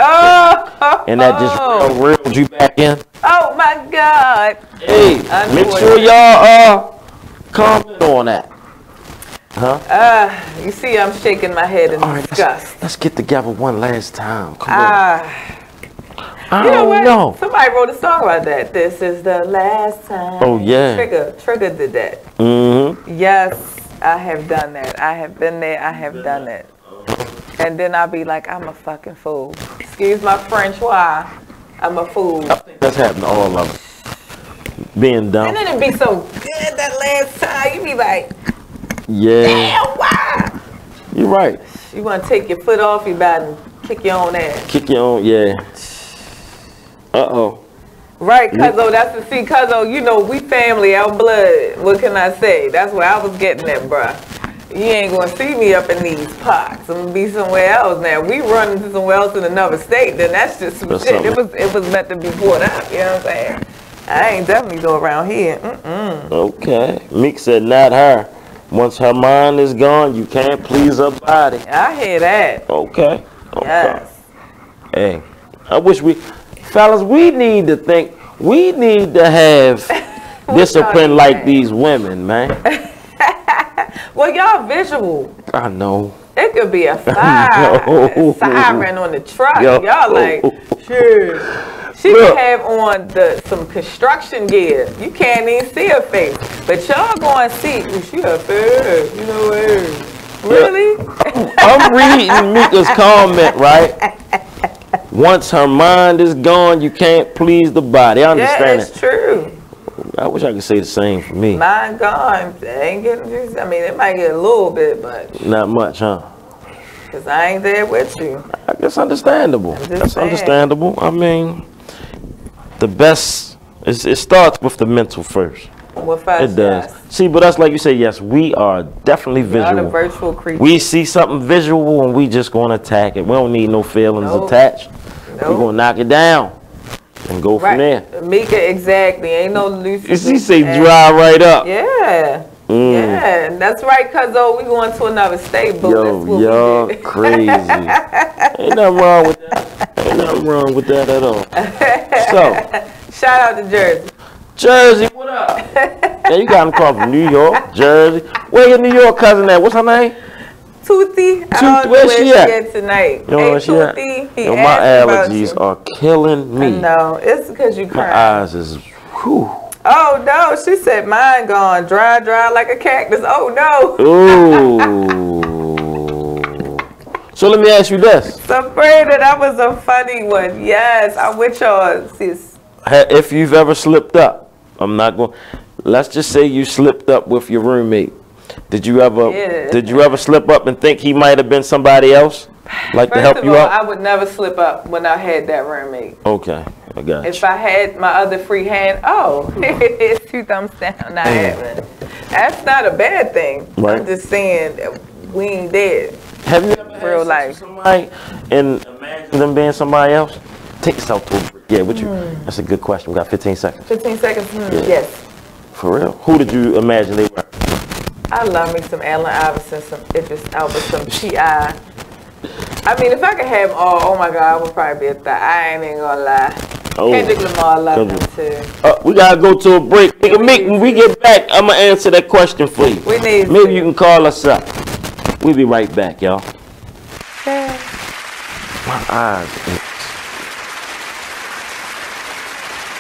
And that just reeled you back in? Oh, my God. Hey, make sure y'all comment on that. You see, I'm shaking my head in disgust. Let's get together one last time. Come on. You know what? Somebody wrote a song about that. This is the last time. Oh, yeah. Trigger did that. Yes, I have done that. I have been there. I have done it. And then I'll be like, I'm a fucking fool. Excuse my French, why? I'm a fool. That's happened to all of us. Being dumb. And then it'd be so good that last time. You be like, yeah. Damn, why? You're right. You want to take your foot off, you about to kick your own ass. Kick your own, yeah. Right, Cuzzo, that's the see, Cuzzo, you know, we family, our blood. What can I say? That's where I was getting at, bruh. You ain't gonna see me up in these parks. I'm gonna be somewhere else now. We run into somewhere else in another state, then that's just some shit. It was meant to be brought up, you know what I'm saying? I ain't definitely go around here. Okay. Meek said not her. Once her mind is gone, you can't please her body. I hear that. Okay. Yes. Hey, I wish fellas, we need to have discipline like these women, man. Well, y'all visual. I know. It could be a siren on the truck. Y'all like, shit. She could have on some construction gear. You can't even see her face. But y'all going to see, she a face, you know what? Really? I'm reading Mika's comment, right? Once her mind is gone, you can't please the body. I understand it's true. I wish I could say the same for me. Mind gone. Ain't getting, I mean, it might get a little bit, but. Not much, huh? Because I ain't there with you. I guess understandable. That's understandable. I mean, the best, it starts with the mental first. With us, it does. Yes. See, but that's like you say, yes, we are definitely visual. We are the virtual creatures. We see something visual and we just going to attack it. We don't need no feelings attached. We're going to knock it down and go from there. Mika, exactly. Ain't no loose. She say dry right up. Yeah. Yeah, that's right, Cuzzo. We going to another state, boo. Yo, y'all crazy. Ain't nothing wrong with that. Ain't nothing wrong with that at all. So, shout out to Jersey. Jersey, what up? Yeah, you got him calling from New York, Jersey. Where your New York cousin at? What's her name? Toothy. I don't know where she at tonight. You know where she at? Yo, my allergies are killing me. I know. It's because you crying. My eyes is, whew. Oh no, she said mine gone dry like a cactus. Oh no. Ooh. So let me ask you this. Sabrina, that was a funny one. Yes, I'm with y'all, sis. If you've ever slipped up, I'm not going. Let's just say you slipped up with your roommate. Did you ever slip up and think he might have been somebody else, like to help you out? I would never slip up when I had that roommate. Okay, I got you. If I had my other free hand, it's 2 thumbs down. Not happening. That's not a bad thing. Right. I'm just saying we ain't dead. Have you ever real life somebody and imagine them being somebody else? Take yourself to a break. Yeah, with you. That's a good question. We got 15 seconds. 15 seconds? Yeah. Yes. For real? Who did you imagine they were? I love me some Allen Iverson, some Idris Elba, some T.I. I mean, if I could have them all, oh my God, I would probably be a thot. I ain't even gonna lie. Oh. Kendrick Lamar, love him too. We gotta go to a break. Mick, when we get back, I'm gonna answer that question for you. We need Maybe you can call us up. We'll be right back, y'all. Yeah. My eyes.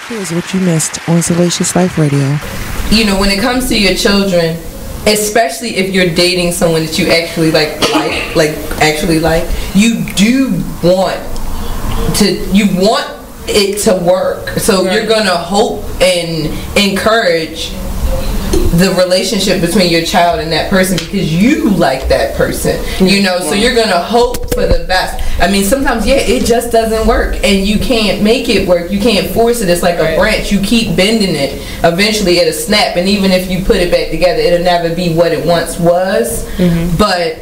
Here's what you missed on Salacious Life Radio. You know, when it comes to your children, especially if you're dating someone that you actually like, you do want it to work. So you're gonna hope and encourage the relationship between your child and that person because you like that person, you know, so you're gonna hope for the best. I mean, sometimes it just doesn't work and you can't make it work. You can't force it. It's like a branch. You keep bending it, eventually it'll snap, and even if you put it back together, it'll never be what it once was. But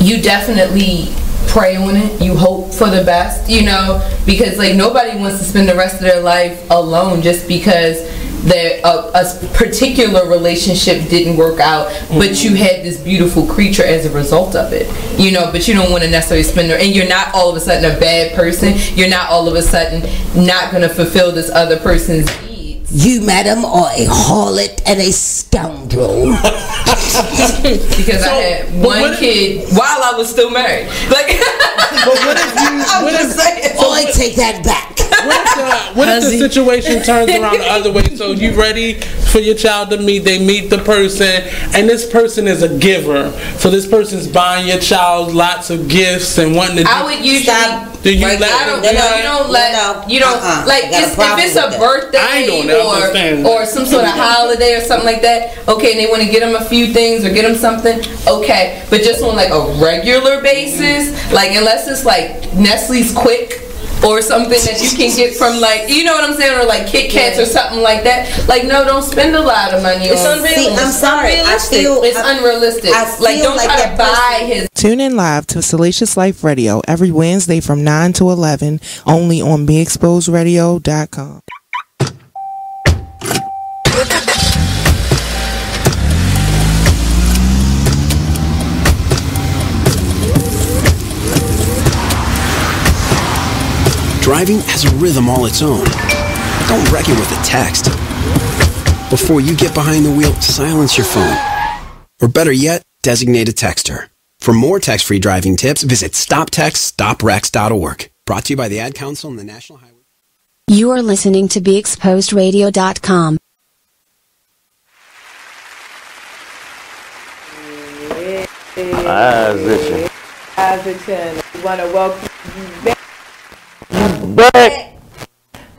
you definitely pray on it. You hope for the best, you know, because like nobody wants to spend the rest of their life alone just because a particular relationship didn't work out, but you had this beautiful creature as a result of it, you know. But you don't want to necessarily spend and you're not all of a sudden a bad person. You're not all of a sudden not going to fulfill this other person's needs. You, madam, are a harlot and a scoundrel. Because I had one kid while I was still married. Like, but what if you? I take that back. What if the situation turns around the other way? So you ready for your child to meet? They meet the person, and this person is a giver. So this person's buying your child lots of gifts and wanting to. I would usually. Do you let? You don't like if it's a birthday or some sort of holiday or something like that. Okay, and they want to get them a few things or get them something. Okay, but just on like a regular basis, like unless it's like Nestle's Quick or something that you can get from like, you know what I'm saying, or like Kit Kats or something like that. Like, no, don't spend a lot of money It's on. unrealistic. See, I'm sorry. It's unrealistic. Like, don't try to buy his. Tune in live to Salacious Life Radio every Wednesday from 9 to 11, only on BeExposedRadio.com. Driving has a rhythm all its own. Don't wreck it with a text. Before you get behind the wheel, silence your phone. Or better yet, designate a texter. For more text-free driving tips, visit stoptextstoprex.org. Brought to you by the Ad Council and the National Highway. You are listening to BeExposedRadio.com. Eyes itching. Eyes itching. We want to welcome you back.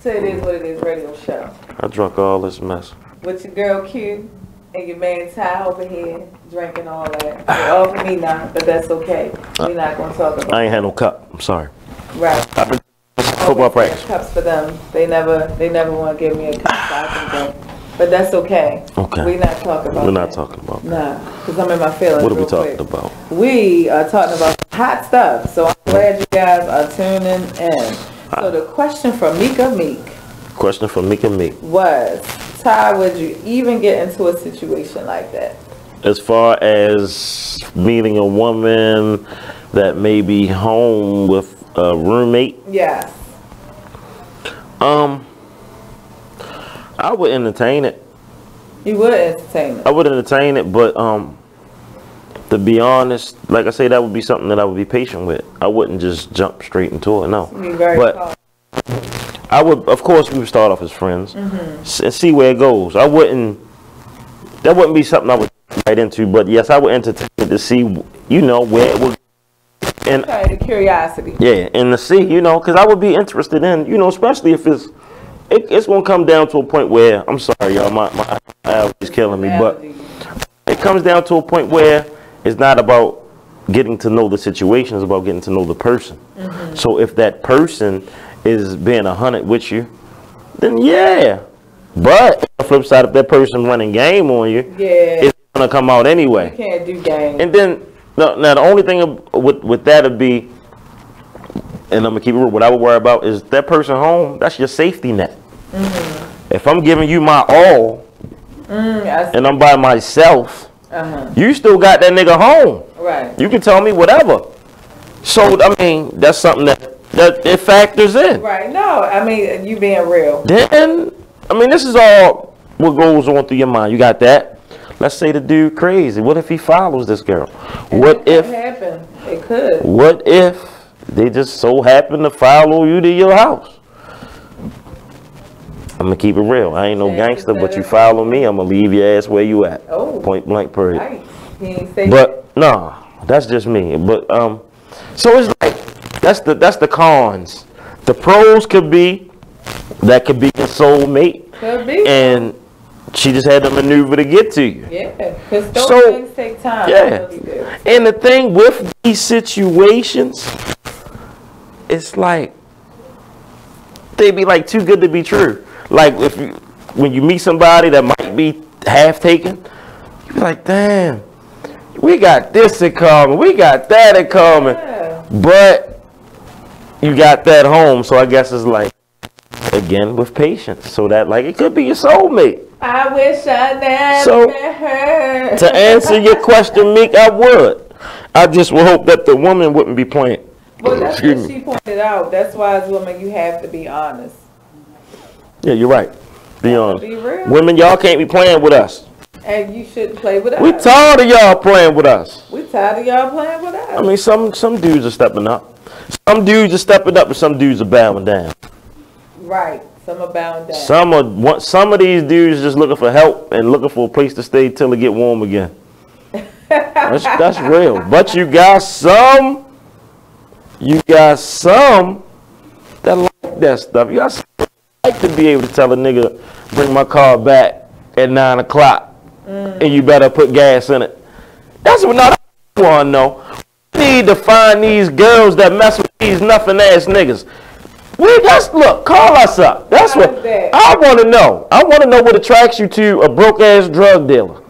So it is what it is radio show. I drunk all this mess. With your girl Q and your man Ty over here drinking all that. You're all for me now, but that's okay. We're not going to talk about I ain't had no cup. I'm sorry. Right. I've been football practice. Cups for them. They never want to give me a cup so I can drink. But that's okay. Okay. We're not talking about We're not talking about that. Nah, because I'm in my feelings. What are we real talking quick. about? We are talking about hot stuff. So I'm glad you guys are tuning in. So the question from Mika Meek. Question from Mika Meek. Was, Ty, would you even get into a situation like that? As far as meeting a woman that may be home with a roommate? Yes. I would entertain it. You would entertain it? I would entertain it, but to be honest, like I say, that would be something that I would be patient with. I wouldn't just jump straight into it, no. But I would, of course, we would start off as friends and see where it goes. That wouldn't be something I would right into, but yes, I would entertain it to see, you know, where it would. And the curiosity. Yeah, and to see, you know, because I would be interested in, you know, especially if it's going to come down to a point where, I'm sorry, y'all, my allergy's killing me, but it comes down to a point where it's not about getting to know the situation, it's about getting to know the person. So if that person is being 100 with you, then yeah. But on the flip side, if that person running game on you, it's going to come out anyway. You can't do game. And then No, now the only thing with that would be, and I'm gonna keep it real, what I would worry about is that person home. That's your safety net. If I'm giving you my all, and I'm by myself, you still got that nigga home. Right. You can tell me whatever. So I mean, that's something that it factors in. Right. No, I mean, you being real. Then, I mean, this is all what goes on through your mind. You got that. Let's say the dude crazy. What if he follows this girl? What if? It happen. It could. What if they just so happen to follow you to your house? I'm gonna keep it real. I ain't no gangster, but you follow me, I'm gonna leave your ass where you at. Oh. Point blank period. Nice. He ain't say But no, that's just me. But so it's like that's the cons. The pros could be that could be your soulmate. Could be. And she just had to maneuver to get to you. Yeah, because those things take time. Yeah. Really do. And the thing with these situations, it's like they be like too good to be true. Like when you meet somebody that might be half taken, you be like, damn, we got this in common, we got that in common, but you got that home. So I guess it's like, again, with patience. So that like it could be your soulmate. I wish I never met her. To answer your question, Meek, I would. I just would hope that the woman wouldn't be playing. Well, that's what she pointed out. That's why as a woman, you have to be honest. Yeah, you're right. Be honest. Be real. Women, y'all can't be playing with us. And you shouldn't play with us. We tired of y'all playing with us. We tired of y'all playing with us. I mean, some dudes are stepping up. Some dudes are stepping up, and some dudes are bowing down. Right. Some are bound down. Some of these dudes just looking for help and looking for a place to stay till it get warm again. That's real. But you got some that like that stuff. You got some that like to be able to tell a nigga, bring my car back at 9 o'clock, and you better put gas in it. That's what I want to know. We need to find these girls that mess with these nothing ass niggas. Look, call us up. That's what I want to know. I want to know what attracts you to a broke ass drug dealer.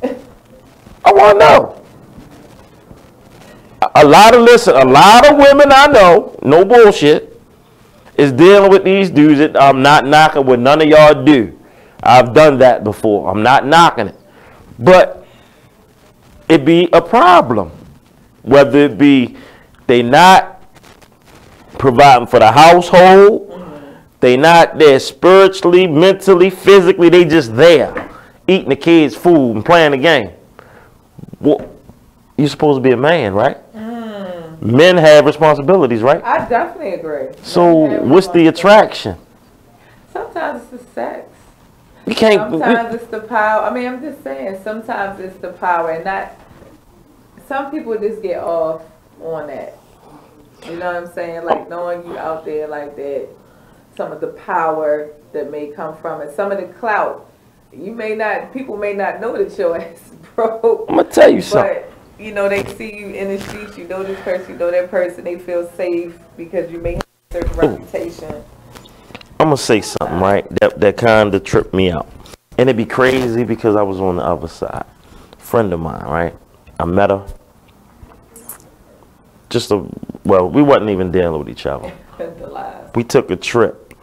I want to know. A lot of women I know, no bullshit, is dealing with these dudes that I'm not knocking what none of y'all do. I've done that before. I'm not knocking it. But it be a problem. Whether it be they not providing for the household, they not there spiritually, mentally, physically, they just there eating the kids' food and playing the game. Well, you're supposed to be a man, right? Men have responsibilities, right? I definitely agree. So what's the attraction? Sometimes it's the sex. You can't. Sometimes it's the power. I mean, I'm just saying. Sometimes it's the power, and not. Some people just get off on that. You know what I'm saying? Like knowing you out there like that. Some of the power that may come from it. Some of the clout. People may not know that your ass is broke. I'm gonna tell you something. But you know, they see you in the streets. You know this person. You know that person. They feel safe because you may have a certain reputation. I'm gonna say something, right? That kind of tripped me out, and it'd be crazy because I was on the other side. Friend of mine, right? I met her. We wasn't even dealing with each other. We took a trip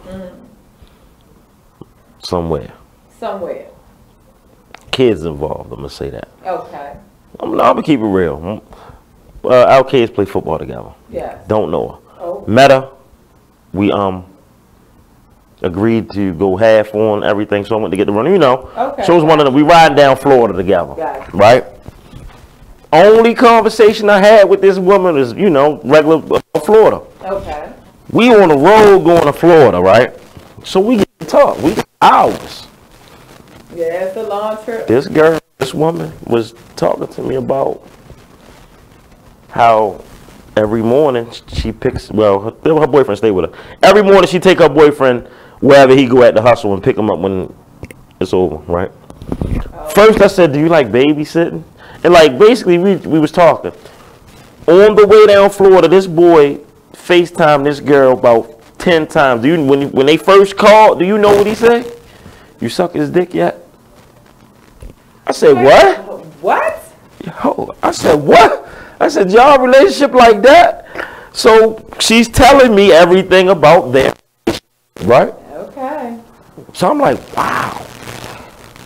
somewhere. Kids involved, I'm gonna say that. Okay. I'm gonna keep it real. Our kids play football together. Yeah. Don't know her. Oh. Met her. We agreed to go half on everything, so I went to get the run. You know. Okay. So it was one of them. We riding down Florida together. Got it. Right. Only conversation I had with this woman is, regular Florida. Okay. We on the road going to Florida, right? So we get to talk. We got hours. Yeah, it's a long trip. This woman was talking to me about how every morning she picks, her boyfriend stay with her. Every morning she take her boyfriend wherever he go at the hustle and pick him up when it's over, right? Oh. First I said, do you like babysitting? And like basically we was talking. On the way down Florida, this boy FaceTimed this girl about 10 times. When they first called, do you know what he said? You suck his dick yet? I said, what? What? Yo, I said, what? I said, y'all relationship like that? So she's telling me everything about them, right? Okay. So I'm like, wow.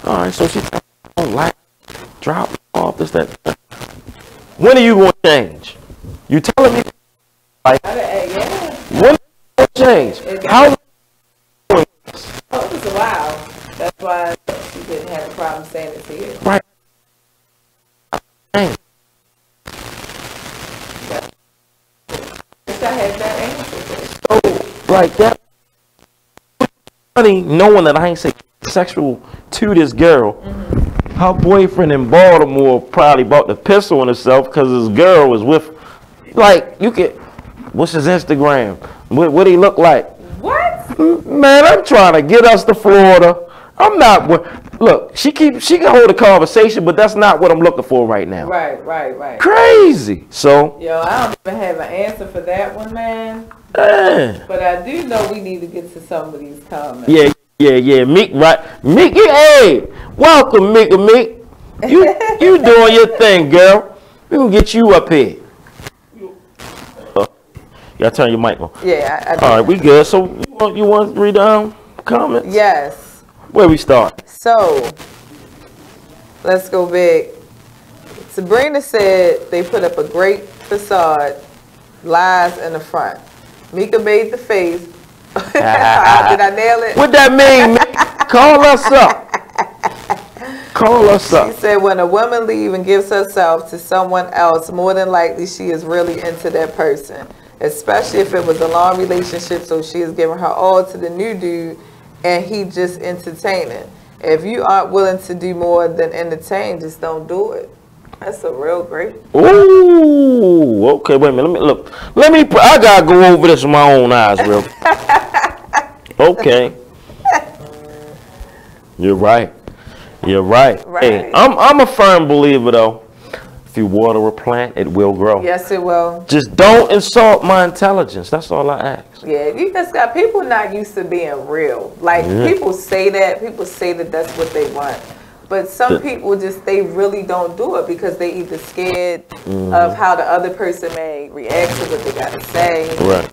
All right, so she don't like, drop off this, that. When are you going to change? You telling me, like, Yeah. when are you going to change? How? Oh, it was a while. That's why she didn't have a problem saying it to you. Right. Dang. I had that answer. So, like that. Funny, knowing that I ain't sexual to this girl. Her boyfriend in Baltimore probably bought the pistol on himself because his girl was with, like, you can, what's his Instagram? What he look like? What? Man, I'm trying to get us to Florida. I'm not, look, she can hold a conversation, but that's not what I'm looking for right now. Right. Crazy. So. Yo, I don't even have an answer for that one, man. But I do know we need to get to some of these comments. Yeah. Meek, right? Meek, hey, welcome, Meek. You doing your thing, girl. We gonna get you up here. You gotta turn your mic on. Yeah. All right, we good. So you want to read down comments? Yes. Where we start? So let's go back. Sabrina said they put up a great facade, lies in the front. Mika made the face. Did I nail it? What that mean, man? Call us up. Call us up. She said when a woman leaves and gives herself to someone else, more than likely she is really into that person, especially if it was a long relationship, so she is giving her all to the new dude and he just entertaining. If you aren't willing to do more than entertain, just don't do it. That's a real great. Ooh, okay, wait a minute. Let me, I gotta go over this with my own eyes, real. Okay. You're right. Hey, I'm a firm believer though. If you water a plant, it will grow. Yes, it will. Just don't insult my intelligence. That's all I ask. Yeah, you just got people not used to being real. Like people say that that's what they want. But some people just, they really don't do it because they either scared of how the other person may react to what they got to say. Right.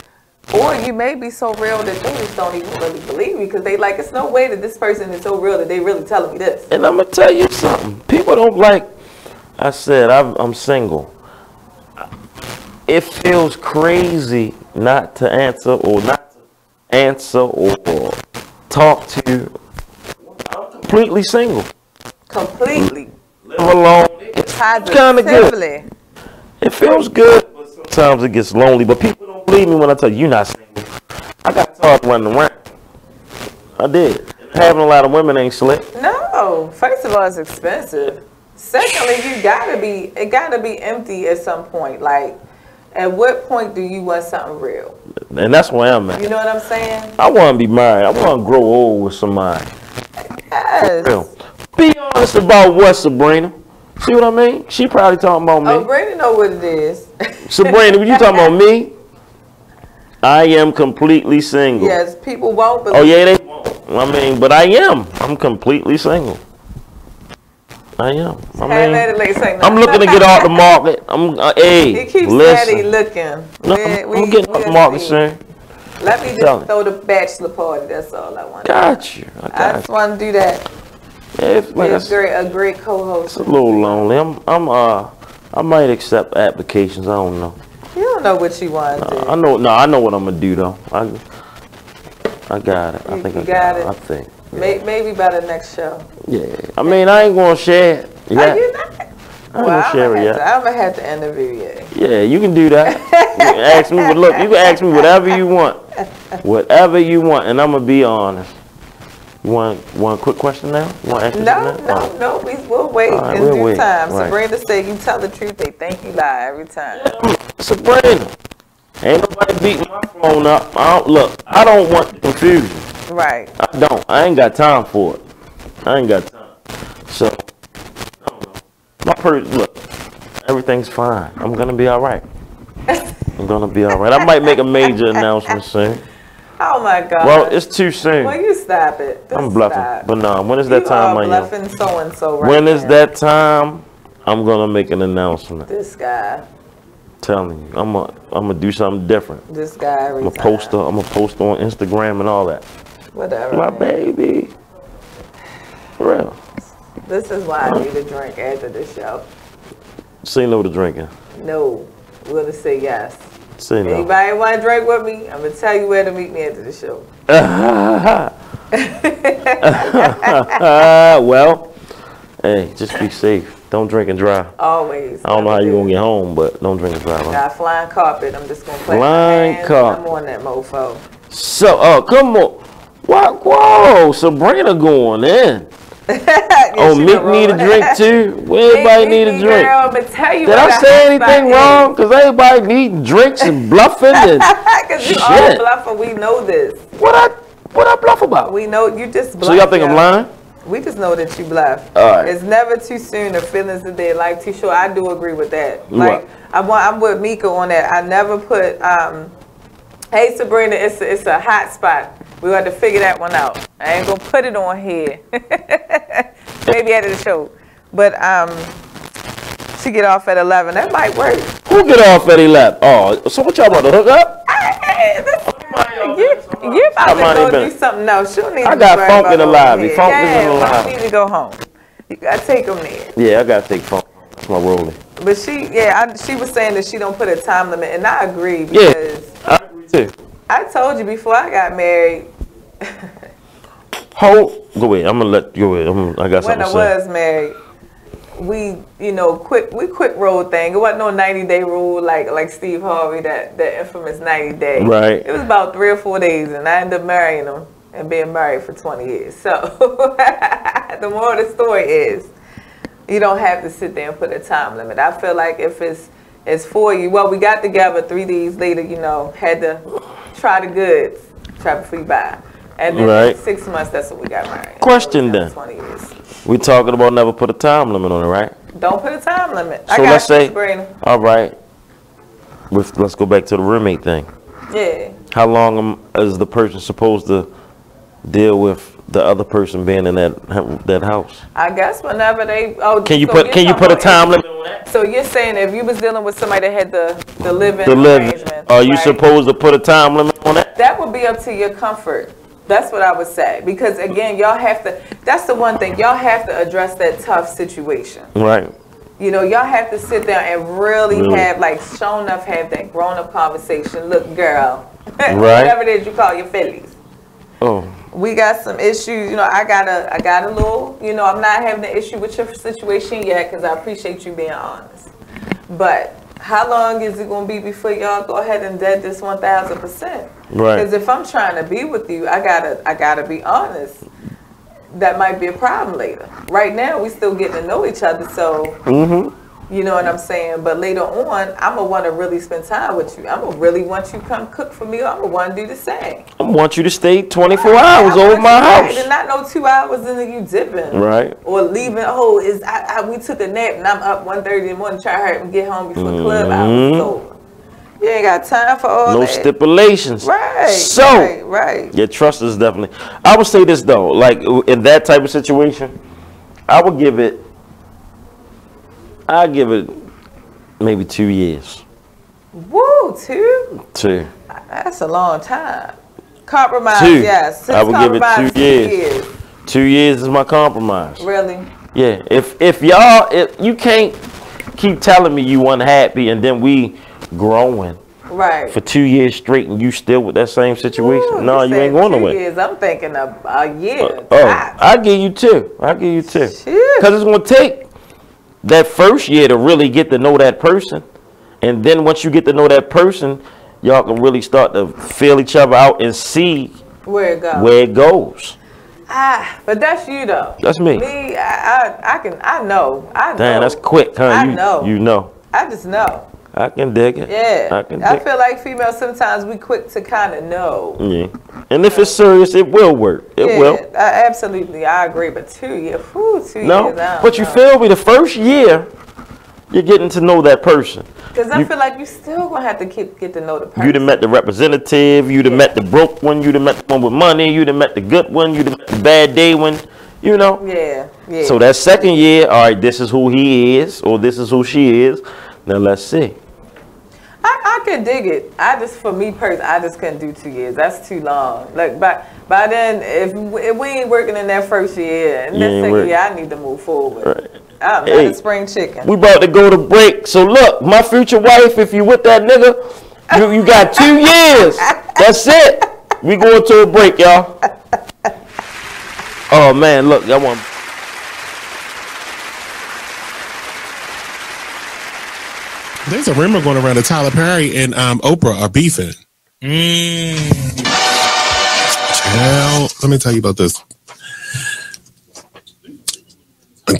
Or you may be so real that they just don't even really believe you because they like, it's no way that this person is so real that they really telling me this. And I'm going to tell you something. People don't like, I said, I'm single. It feels crazy not to answer or talk to. I'm completely single. Completely. Live alone. It's kind of good. It feels good, but sometimes it gets lonely. But people don't believe me when I tell you, you're not single. I got talk running around. I did. Having a lot of women ain't slick. No. First of all, it's expensive. Secondly, it gotta be empty at some point. Like, at what point do you want something real? And that's where I'm at. You know what I'm saying? I want to be married. I want to grow old with somebody. Yes. Real. Be honest about what, Sabrina? See what I mean? She probably talking about me. Oh, Brandon know what it is. Sabrina, when you talking about me? I am completely single. Yes, people won't believe. Oh yeah, they won't. I mean, but I am. I'm completely single. I am. I'm looking to get off the market. He keeps steady looking. I'm getting off the market soon. Let me just throw the bachelor party. That's all I want. Got you. I just want to do that. Yeah, a great co-host. It's a little lonely. I might accept applications. I don't know. You don't know what you want to do. I know. No, I know what I'm gonna do though. I got it. I think I got it. I think. Yeah. Maybe by the next show. Yeah. I mean, I ain't gonna share it. Yeah. Are you not? I'm gonna have to interview you. Yeah, you can do that. You can ask me. Look, you can ask me whatever you want. Whatever you want, and I'm gonna be honest. You want a quick question now? You want to ask No. We'll wait in due time. Right. Sabrina said, "You tell the truth, they think you lie every time." Sabrina, ain't nobody beating my phone up. I don't want the confusion. Right. I don't. I ain't got time for it. I ain't got time. So, I don't know. Look, everything's fine. I'm gonna be all right. I'm gonna be all right. I might make a major announcement soon. Oh my God. Well, it's too soon. Well, you stop it. I'm bluffing. But no, when is that time? You are bluffing so-and-so right When is that time? I'm gonna make an announcement. This guy. Telling you, I'm gonna do something different. This guy. I'm gonna post on Instagram and all that. Whatever. My baby. For real. This is why I need a drink after this show. Say no to drinking. No. We're gonna say yes. Say no. Anybody want to drink with me? I'm gonna tell you where to meet me after the show. Well, hey, just be safe. Don't drink and drive. Always. I don't know how you're gonna get home, but don't drink and drive. Got flying carpet. I'm just gonna play flying my hands. carpet. I'm on that mofo. So, come on. What? Whoa, Sabrina going in. Meet me to drink too. Well, everybody need a drink. Girl, but tell you Did I say anything wrong? Because everybody needing drinks and bluffing and because you all bluffing. We know this. What I bluff about? We know you just bluff. So y'all think I'm lying? We just know that you bluff. All right. It's never too soon. The feelings of their life too short. I do agree with that. Like I'm with Mika on that. I never put. Hey Sabrina, it's a hot spot. We got to figure that one out. I ain't gonna put it on here. Maybe after the show. But she get off at 11. That might work. Who get off at 11? Oh, so what y'all about to hook up? You about to go do something else. She don't need I to got worry Funk in the about lobby. it. Funk is in the lobby. You need to go home. You gotta take them there. Yeah, I gotta take Funk. That's my rolling. But she was saying that she don't put a time limit, and I agree because I agree too. I told you before I got married. Go ahead. I'm gonna let you go ahead. I got something to say. When I was married, we quick roll thing. It wasn't no 90-day rule like Steve Harvey, that infamous 90 day. Right. It was about 3 or 4 days, and I ended up marrying him and being married for 20 years. So the moral of the story is, you don't have to sit there and put a time limit. I feel like if it's for you, well, we got together 3 days later, had to try the goods, try before you buy. And then 6 months, that's when we got married. Question then. 20 years. We talking about never put a time limit on it, right? Don't put a time limit. So let's say, all right, let's go back to the roommate thing. Yeah. How long is the person supposed to deal with the other person being in that house? I guess whenever they. Can you put a time limit on that? So you're saying if you was dealing with somebody that had the living arrangement, are you supposed to put a time limit on that? That would be up to your comfort. That's what I would say. Because again, y'all have to. That's the one thing. Y'all have to address that tough situation. Right. Y'all have to sit down and really have, show enough, have that grown-up conversation. Look, girl, whatever it is you call your feelings. Oh. We got some issues. I got a little. I'm not having an issue with your situation yet because I appreciate you being honest. But how long is it going to be before y'all go ahead and dead this 1,000%? Right. Because if I'm trying to be with you, I gotta be honest. That might be a problem later. Right now, we still getting to know each other, so you know what I'm saying. But later on, I'm gonna want to really spend time with you. I'm gonna really want you to come cook for me. Or I'm gonna want to do the same. I want you to stay 24 hours over my house. And not no 2 hours and then you dipping. Right. Or leaving. We took a nap and I'm up 1:30 in the morning trying to hurry up and get home before club hours is over. You ain't got time for all that. No stipulations. Right. So, right. Your trust is definitely. I would say this though, like in that type of situation, I would give it maybe 2 years. Woo, 2? 2. That's a long time. Compromise, 2. yes. I would give it 2 years. 2 years is my compromise. Really? Yeah. If you can't keep telling me you unhappy and then we growing for 2 years straight and you still with that same situation. Ooh, no, you ain't going nowhere. 2 years. I'm thinking a year. I give you 2. Because it's going to take that first year to really get to know that person, and then once you get to know that person, y'all can really start to feel each other out and see where it goes. But that's you though. That's me. Me, I know. Damn, that's quick, huh? I know. You know. I just know. I can dig it. Yeah. I feel like females sometimes we quick to kind of know. Yeah. And if it's serious, it will work. It will. Absolutely. I agree. But 2 years. 2 years. No, but you feel me? The first year, you're getting to know that person. Because I feel like you still going to have to get to know the person. You done met the representative. You done met the broke one. You done met the one with money. You done met the good one. You done met the bad day one. You know? Yeah, yeah. So that second year, all right, this is who he is, or this is who she is. Now let's see. I could dig it. For me personally, I just couldn't do 2 years. That's too long. Like by then, if we ain't working in that first year, and that second year, I need to move forward. Right. I'm not a spring chicken. We about to go to break. So look, my future wife, if you with that nigga, you got 2 years. That's it. We going to a break, y'all. Oh man, look, that one. There's a rumor going around that Tyler Perry and Oprah are beefing. Well, let me tell you about this.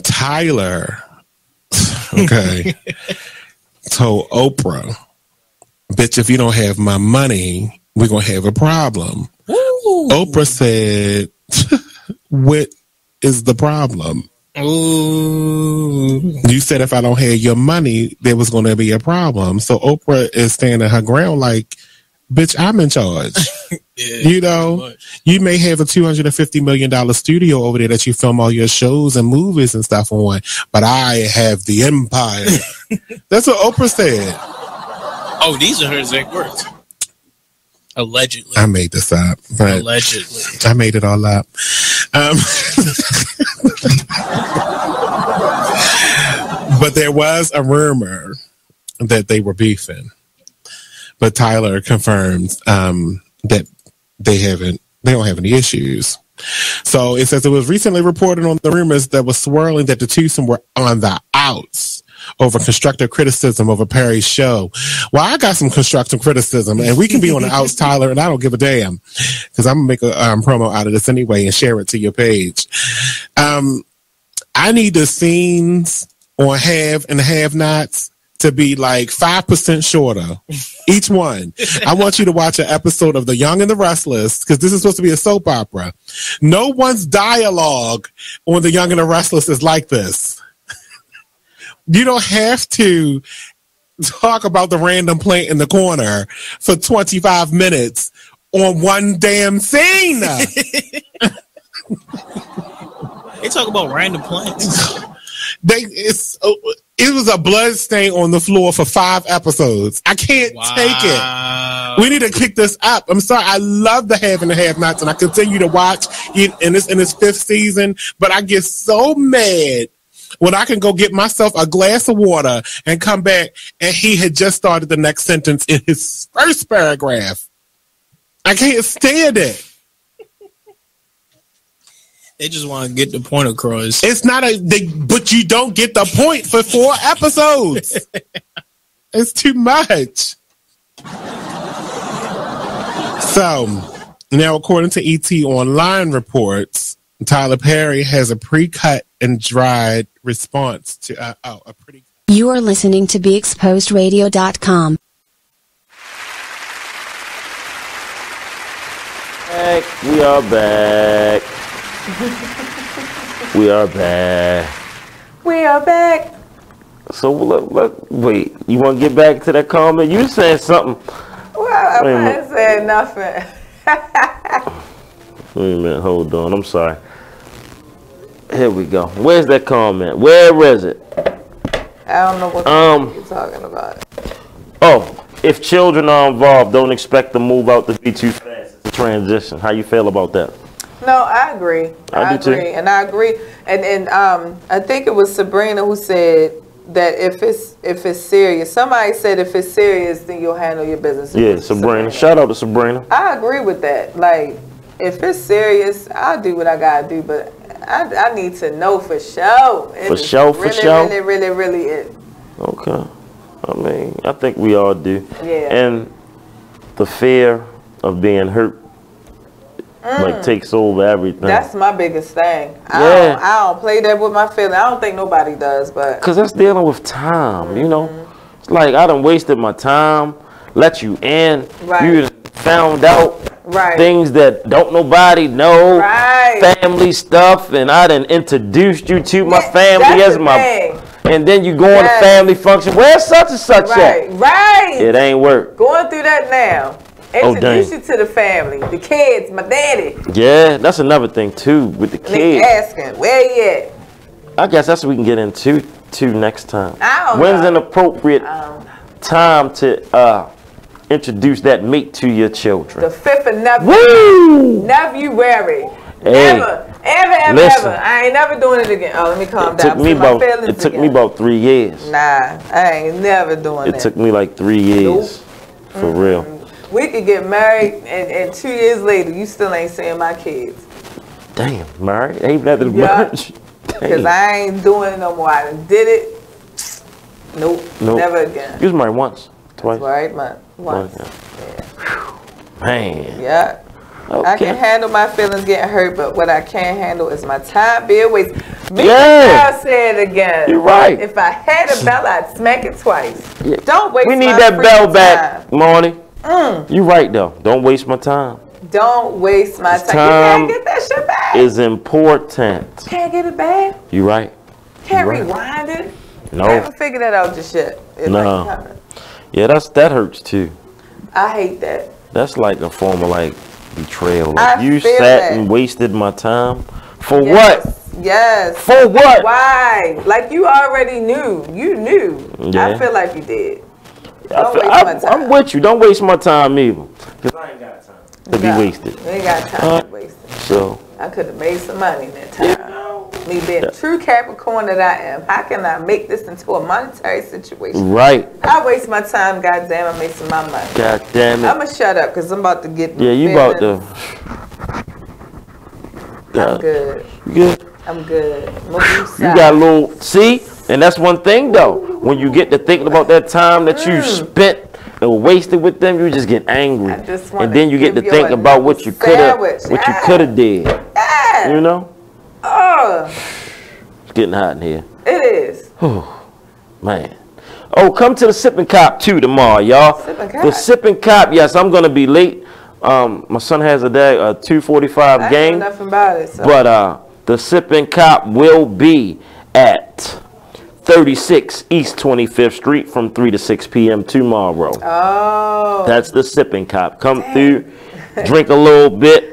Tyler, okay, told Oprah, bitch, if you don't have my money, we're going to have a problem. Ooh. Oprah said, what is the problem? Ooh. You said if I don't have your money, there was going to be a problem. So Oprah is standing her ground like, bitch, I'm in charge. Yeah, you know, you may have a $250 million studio over there that you film all your shows and movies and stuff on, but I have the empire. That's what Oprah said. Oh, these are her exact words. Allegedly. I made this up. But allegedly. I made it all up. But there was a rumor that they were beefing. But Tyler confirms that they don't have any issues. So it says it was recently reported on the rumors that was swirling that the twosome were on the outs over constructive criticism of a Perry's show. Well, I got some constructive criticism, and we can be on the outs, Tyler, and I don't give a damn because I'm going to make a promo out of this anyway and share it to your page. I need the scenes on Have and Have Nots to be like 5% shorter, each one. I want you to watch an episode of The Young and the Restless, because this is supposed to be a soap opera. No one's dialogue on The Young and the Restless is like this. You don't have to talk about the random plant in the corner for 25 minutes on one damn scene. They talk about random plants. It was a blood stain on the floor for 5 episodes. I can't take it. We need to kick this up. I'm sorry. I love the Have and the Have Nots, and I continue to watch it in its 5th season. But I get so mad when I can go get myself a glass of water and come back, and he had just started the next sentence in his first paragraph. I can't stand it. They just want to get the point across. It's not but you don't get the point for 4 episodes. It's too much. So, now according to ET Online reports, Tyler Perry has a pre-cut and dried response to a pretty. You are listening to BeExposedRadio.com. We are back. We are back. We are back. So look, wait. You want to get back to that comment? You said something. Well, I ain't said nothing. Wait a minute. Hold on. I'm sorry. Here we go. Where's that comment? Where is it? I don't know what you're talking about. Oh, if children are involved, don't expect to move out the be too fast. It's a transition. How you feel about that? No, I agree. I agree. Too. And I agree. And I think it was Sabrina who said that if it's serious, somebody said if it's serious, then you'll handle your business. Yeah, Sabrina. Shout out to Sabrina. I agree with that. Like, if it's serious, I'll do what I gotta do, but I need to know for sure. For sure. Really it. Okay. I mean, I think we all do. Yeah. And the fear of being hurt like takes over everything. That's my biggest thing. I don't play that with my feelings. I don't think nobody does, but because that's dealing with time. You know, it's like I done wasted my time, let you in. Right. You found out things that don't nobody know. Right. Family stuff, and I done introduced you to my family as my. And then you go on a family function. Where's such and such at? Right. It ain't work. Going through that now. Introduce you to the family, the kids, my daddy. Yeah, that's another thing too with the They kids. asking, where you at? I guess that's what we can get into next time. I don't When's know. an appropriate time to introduce that mate to your children? The 5th of February. Hey, Ever. listen. I ain't never doing it again. Oh, let me calm It down. took me about 3 years. Nah, I ain't never doing It that. took me like 3 years. For real. We could get married, and 2 years later, you still ain't seeing my kids. Damn, married? Ain't nothing Yeah. much. Because I ain't doing it no more. I done did it. Nope. Never again. You was married once? Twice? Right, once. Man. Yeah. I can handle my feelings getting hurt, but what I can't handle is my time being wasted. I'll say it again. You're right. If I had a bell, I'd smack it twice. Yeah. Don't waste my We need that bell freaking back, time. Marty. You right though. Don't waste my time. Don't waste my time. You Time can't get that shit back. is important. Can't get it back. You right. Can't You right. rewind it. No. I haven't figured that out just yet. It might No. happen. Yeah, that hurts too. I hate that. That's like a form of like betrayal. I Like you feel sat that. and wasted my time for Yes. what? Yes. For what? Why? Like you already knew. You knew. Yeah. I feel like you did. I Don't feel- waste my time. I'm with you. Don't waste my time either. Cause I ain't got time to be wasted. We ain't got time to waste it. So I could have made some money in that time. Me being a true Capricorn that I am, how can I make this into a monetary situation? right. I waste my time, goddamn, I make some of my money. God damn it. I'ma shut up because I'm about to get Yeah, you about to. I'm good. You good? I'm good. You got a little. See, and that's one thing though. When you get to thinking about that time that you spent and wasted with them, you just get angry, and then you get to give think you a about what you could have, sandwich. what you could have did. You know, Oh, it's getting hot in here. it is. Man. Oh, come to the Sipping Cop too tomorrow, y'all. Sipping Cop? The Sipping Cop. Yes, I'm gonna be late. My son has a 2:45 I game. know nothing about it. So. But the Sipping Cop will be at 36 East 25th Street from 3 to 6 p.m. tomorrow. Oh. That's the Sipping Cop. Come through, drink a little bit,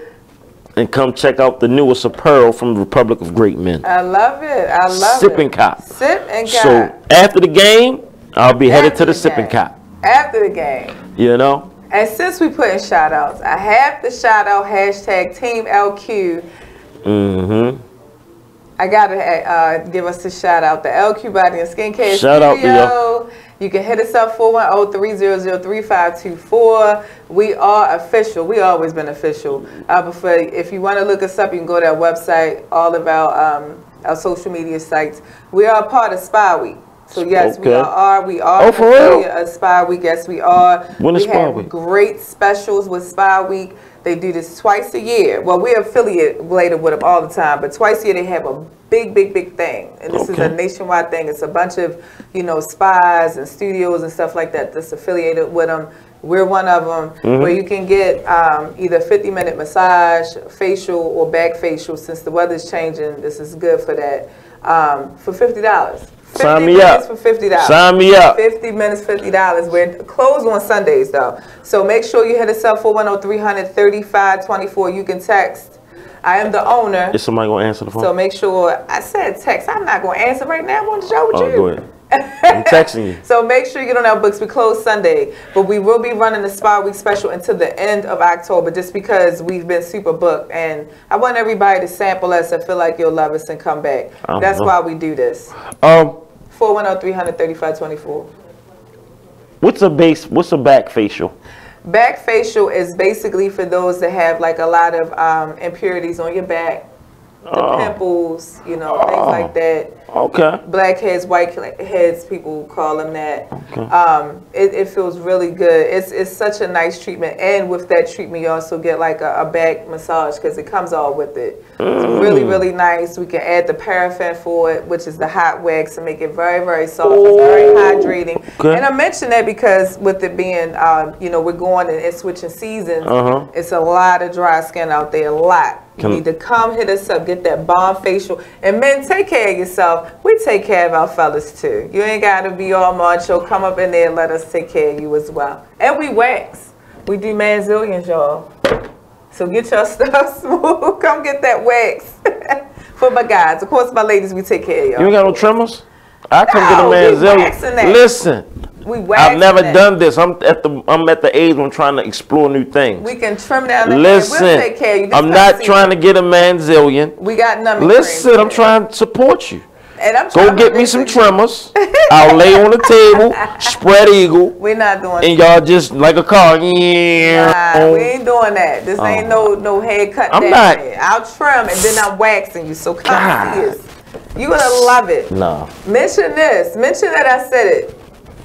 and come check out the newest apparel from the Republic of Great Men. I love it. I love Sipping it. Cop. Sip and Cop. So after the game, I'll be headed to the Sipping Cop. After the game. You know? And since we put in shout outs, I have to shout out hashtag Team LQ. Mm-hmm. I gotta give us a shout out. The LQ Body and Skincare Shout out to Studio. y'all. You can hit us up 410-300-3524. We are official. We always been official. But if you want to look us up, you can go to our website. All of our social media sites. We are a part of Spa Week. So yes, we are. We are for real? a Spa Week. Yes, we are. When is we Spa have Week? great specials with Spa Week. They do this twice a year. Well, we're affiliated with them all the time, but twice a year they have a big thing. And this is a nationwide thing. It's a bunch of, spas and studios and stuff like that that's affiliated with them. We're one of them where you can get either 50-minute massage, facial, or back facial. Since the weather's changing, this is good for that. For $50. Sign me up. For $50. Sign me up. 50 minutes, $50. We're closed on Sundays though. So make sure you hit us up 410-300-3524. You can text. I am the owner. Is somebody gonna answer the phone? So make sure, I said text. I'm not gonna answer right now. I want to show with you. Go ahead. I'm texting you. So make sure you get on our books. We close Sunday, but we will be running the Spa Week special until the end of October, just because we've been super booked, and I want everybody to sample us and feel like you'll love us and come back. That's why we do this. 410-300-3524. What's a back facial? Back facial is basically for those that have like a lot of impurities on your back, the pimples, things like that. Okay. Blackheads, whiteheads, people call them that. Okay. It feels really good. It's such a nice treatment, and with that treatment, you also get like a back massage because it comes all with it. It's really, really nice. We can add the paraffin for it, which is the hot wax, to make it very, very soft. It's very hydrating. Okay. And I mention that because with it being, we're going and switching seasons. It's a lot of dry skin out there. A lot. You need to come hit us up, get that bomb facial. And men, take care of yourself. We take care of our fellas too. You ain't got to be all macho. Come up in there and let us take care of you as well. And we wax. We do manzillions, y'all. So get your stuff smooth. Come get that wax. For my guys. Of course, my ladies, we take care of y'all. You ain't got no trimmers? I come get a manzillion. Listen. I've never done this. I'm at the age where I'm trying to explore new things. We can trim down the Listen, hair. We'll take care of you. I'm not trying to get a manzillion. We got numbing. Listen, I'm trying to support you. And I'm Go get me some trimmers. I'll lay on the table, spread eagle. We're not doing and y'all just like a car. Nah, we ain't doing that. This ain't no haircut. I'm not. I'll trim and then I'm waxing you. So come see us. You're going to love it. No. Mention this. Mention that I said it.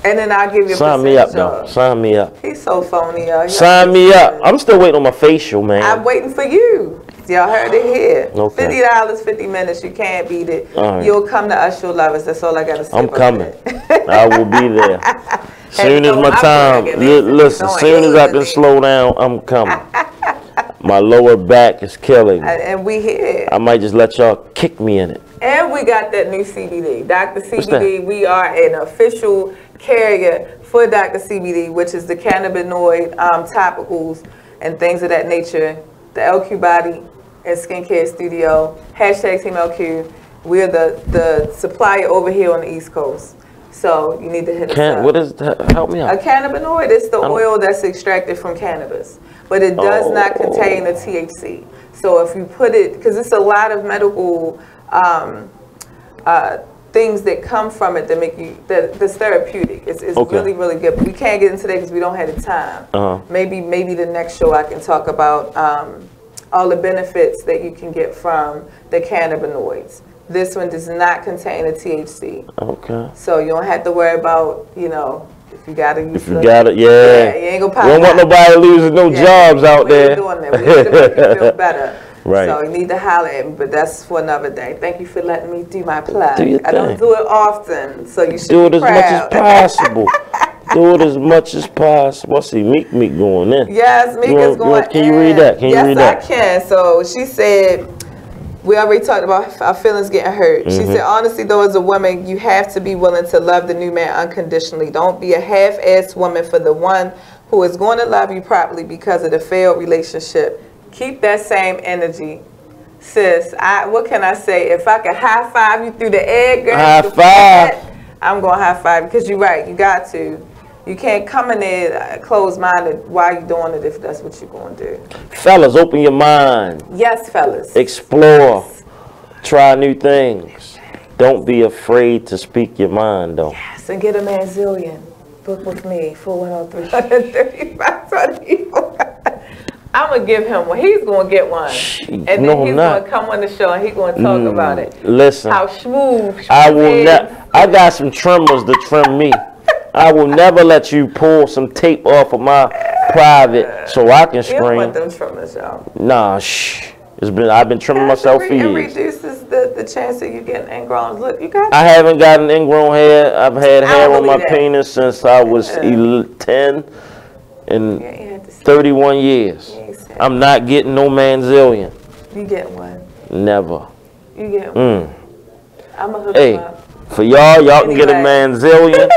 And then I'll give you a Sign me up, though. Sign me up. He's so phony, y'all. Sign me up. I'm still waiting on my facial, man. I'm waiting for you. Y'all heard it here. Okay. $50, 50 minutes. You can't beat it. All right. You'll come to us. You'll love us. That's all I got to say. I'm coming. I will be there. Soon as my time. Listen, soon as I can slow down, I'm coming. My lower back is killing me. And we here. I might just let y'all kick me in it. And we got that new CBD. Dr. CBD, we are an official carrier for Dr. CBD, which is the cannabinoid topicals and things of that nature. The LQ Body and Skincare Studio, hashtag Team LQ. We're the supplier over here on the East Coast. So you need to hit us up. What is that? Help me out. A cannabinoid is the oil that's extracted from cannabis, but it does not contain the THC. So if you put it, because it's a lot of medical things that come from it that make you, that's therapeutic. It's really, really good. But we can't get into that because we don't have the time. Maybe the next show I can talk about all the benefits that you can get from the cannabinoids. This one does not contain a THC. Okay. So you don't have to worry about, if you got to use If you got it, yeah. You ain't gonna pop we don't want nobody losing no jobs out there. We're doing that. We need to make you feel better. Right. So you need to holler at me, but that's for another day. Thank you for letting me do my plug. Do your I don't thing. do it often, so you should Do it be as much as proud. possible. Do it as much as possible. I see Meek going in. Yes, Meek is going in. Can you read that? Can you read that? Yes, I can. So she said, we already talked about our feelings getting hurt. She said, honestly, though, as a woman, you have to be willing to love the new man unconditionally. Don't be a half-assed woman for the one who is going to love you properly because of the failed relationship. Keep that same energy. Sis, what can I say? If I could high five you through the air, girl, high five. I'm going to high five because you're right. You got to. You can't come in there closed-minded while you're doing it if that's what you're going to do. Fellas, open your mind. Yes, fellas. Explore. Try new things. Don't be afraid to speak your mind, though. Yes, and get a manzillion. Book with me, 410-335-24. I'm going to give him one. He's going to get one. And then he's going to come on the show and he's going to talk about it. Listen. How smooth. I will not. I got some trimmers to trim me. I will never let you pull some tape off of my private so I can scream. You don't want them trimmers, y'all. Nah, shh. I've been trimming myself for years. It reduces the chance of you getting ingrown. Look, you got. I haven't gotten ingrown hair. I've had hair on my penis since I was 10 and 31 years. I'm not getting no manzillion. You get one. Never. You get one. I'm gonna hook you up. For y'all can get a manzillion.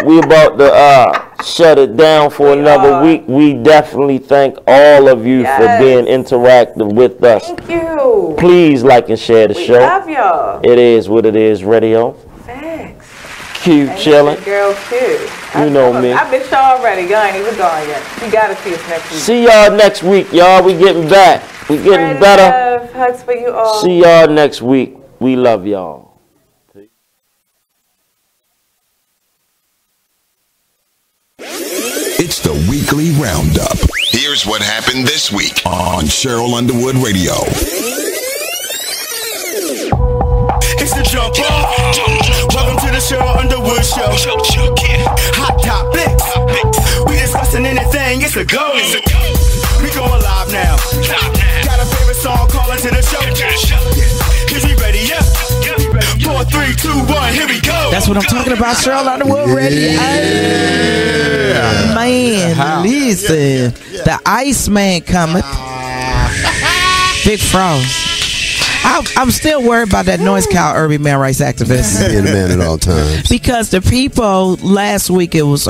We about to shut it down for another week. We definitely thank all of you for being interactive with us. Thank you. Please like and share the show. We love y'all. It is what it is, radio. Thanks. Q chilling. Girl Q. You know me. I bet y'all already. Y'all ain't even gone yet. You gotta see us next week. See y'all next week, y'all. We getting back. We getting better. Love. Hugs for you all. See y'all next week. We love y'all. It's the weekly roundup. Here's what happened this week on Cheryl Underwood Radio. It's the jump off. Welcome to the Cheryl Underwood Show. Hot topics. We discussing anything. It's a go. We going live now. Got a favorite song calling to the show. Is we ready? Yeah. 4, 3, 2, 1. Here we go. That's what I'm talking about. Cheryl Underwood Radio. Man, listen. The Iceman coming. Big Frost. I'm still worried about that noise cow urban man rights activist. Being a man at all times. Because the people last week, it was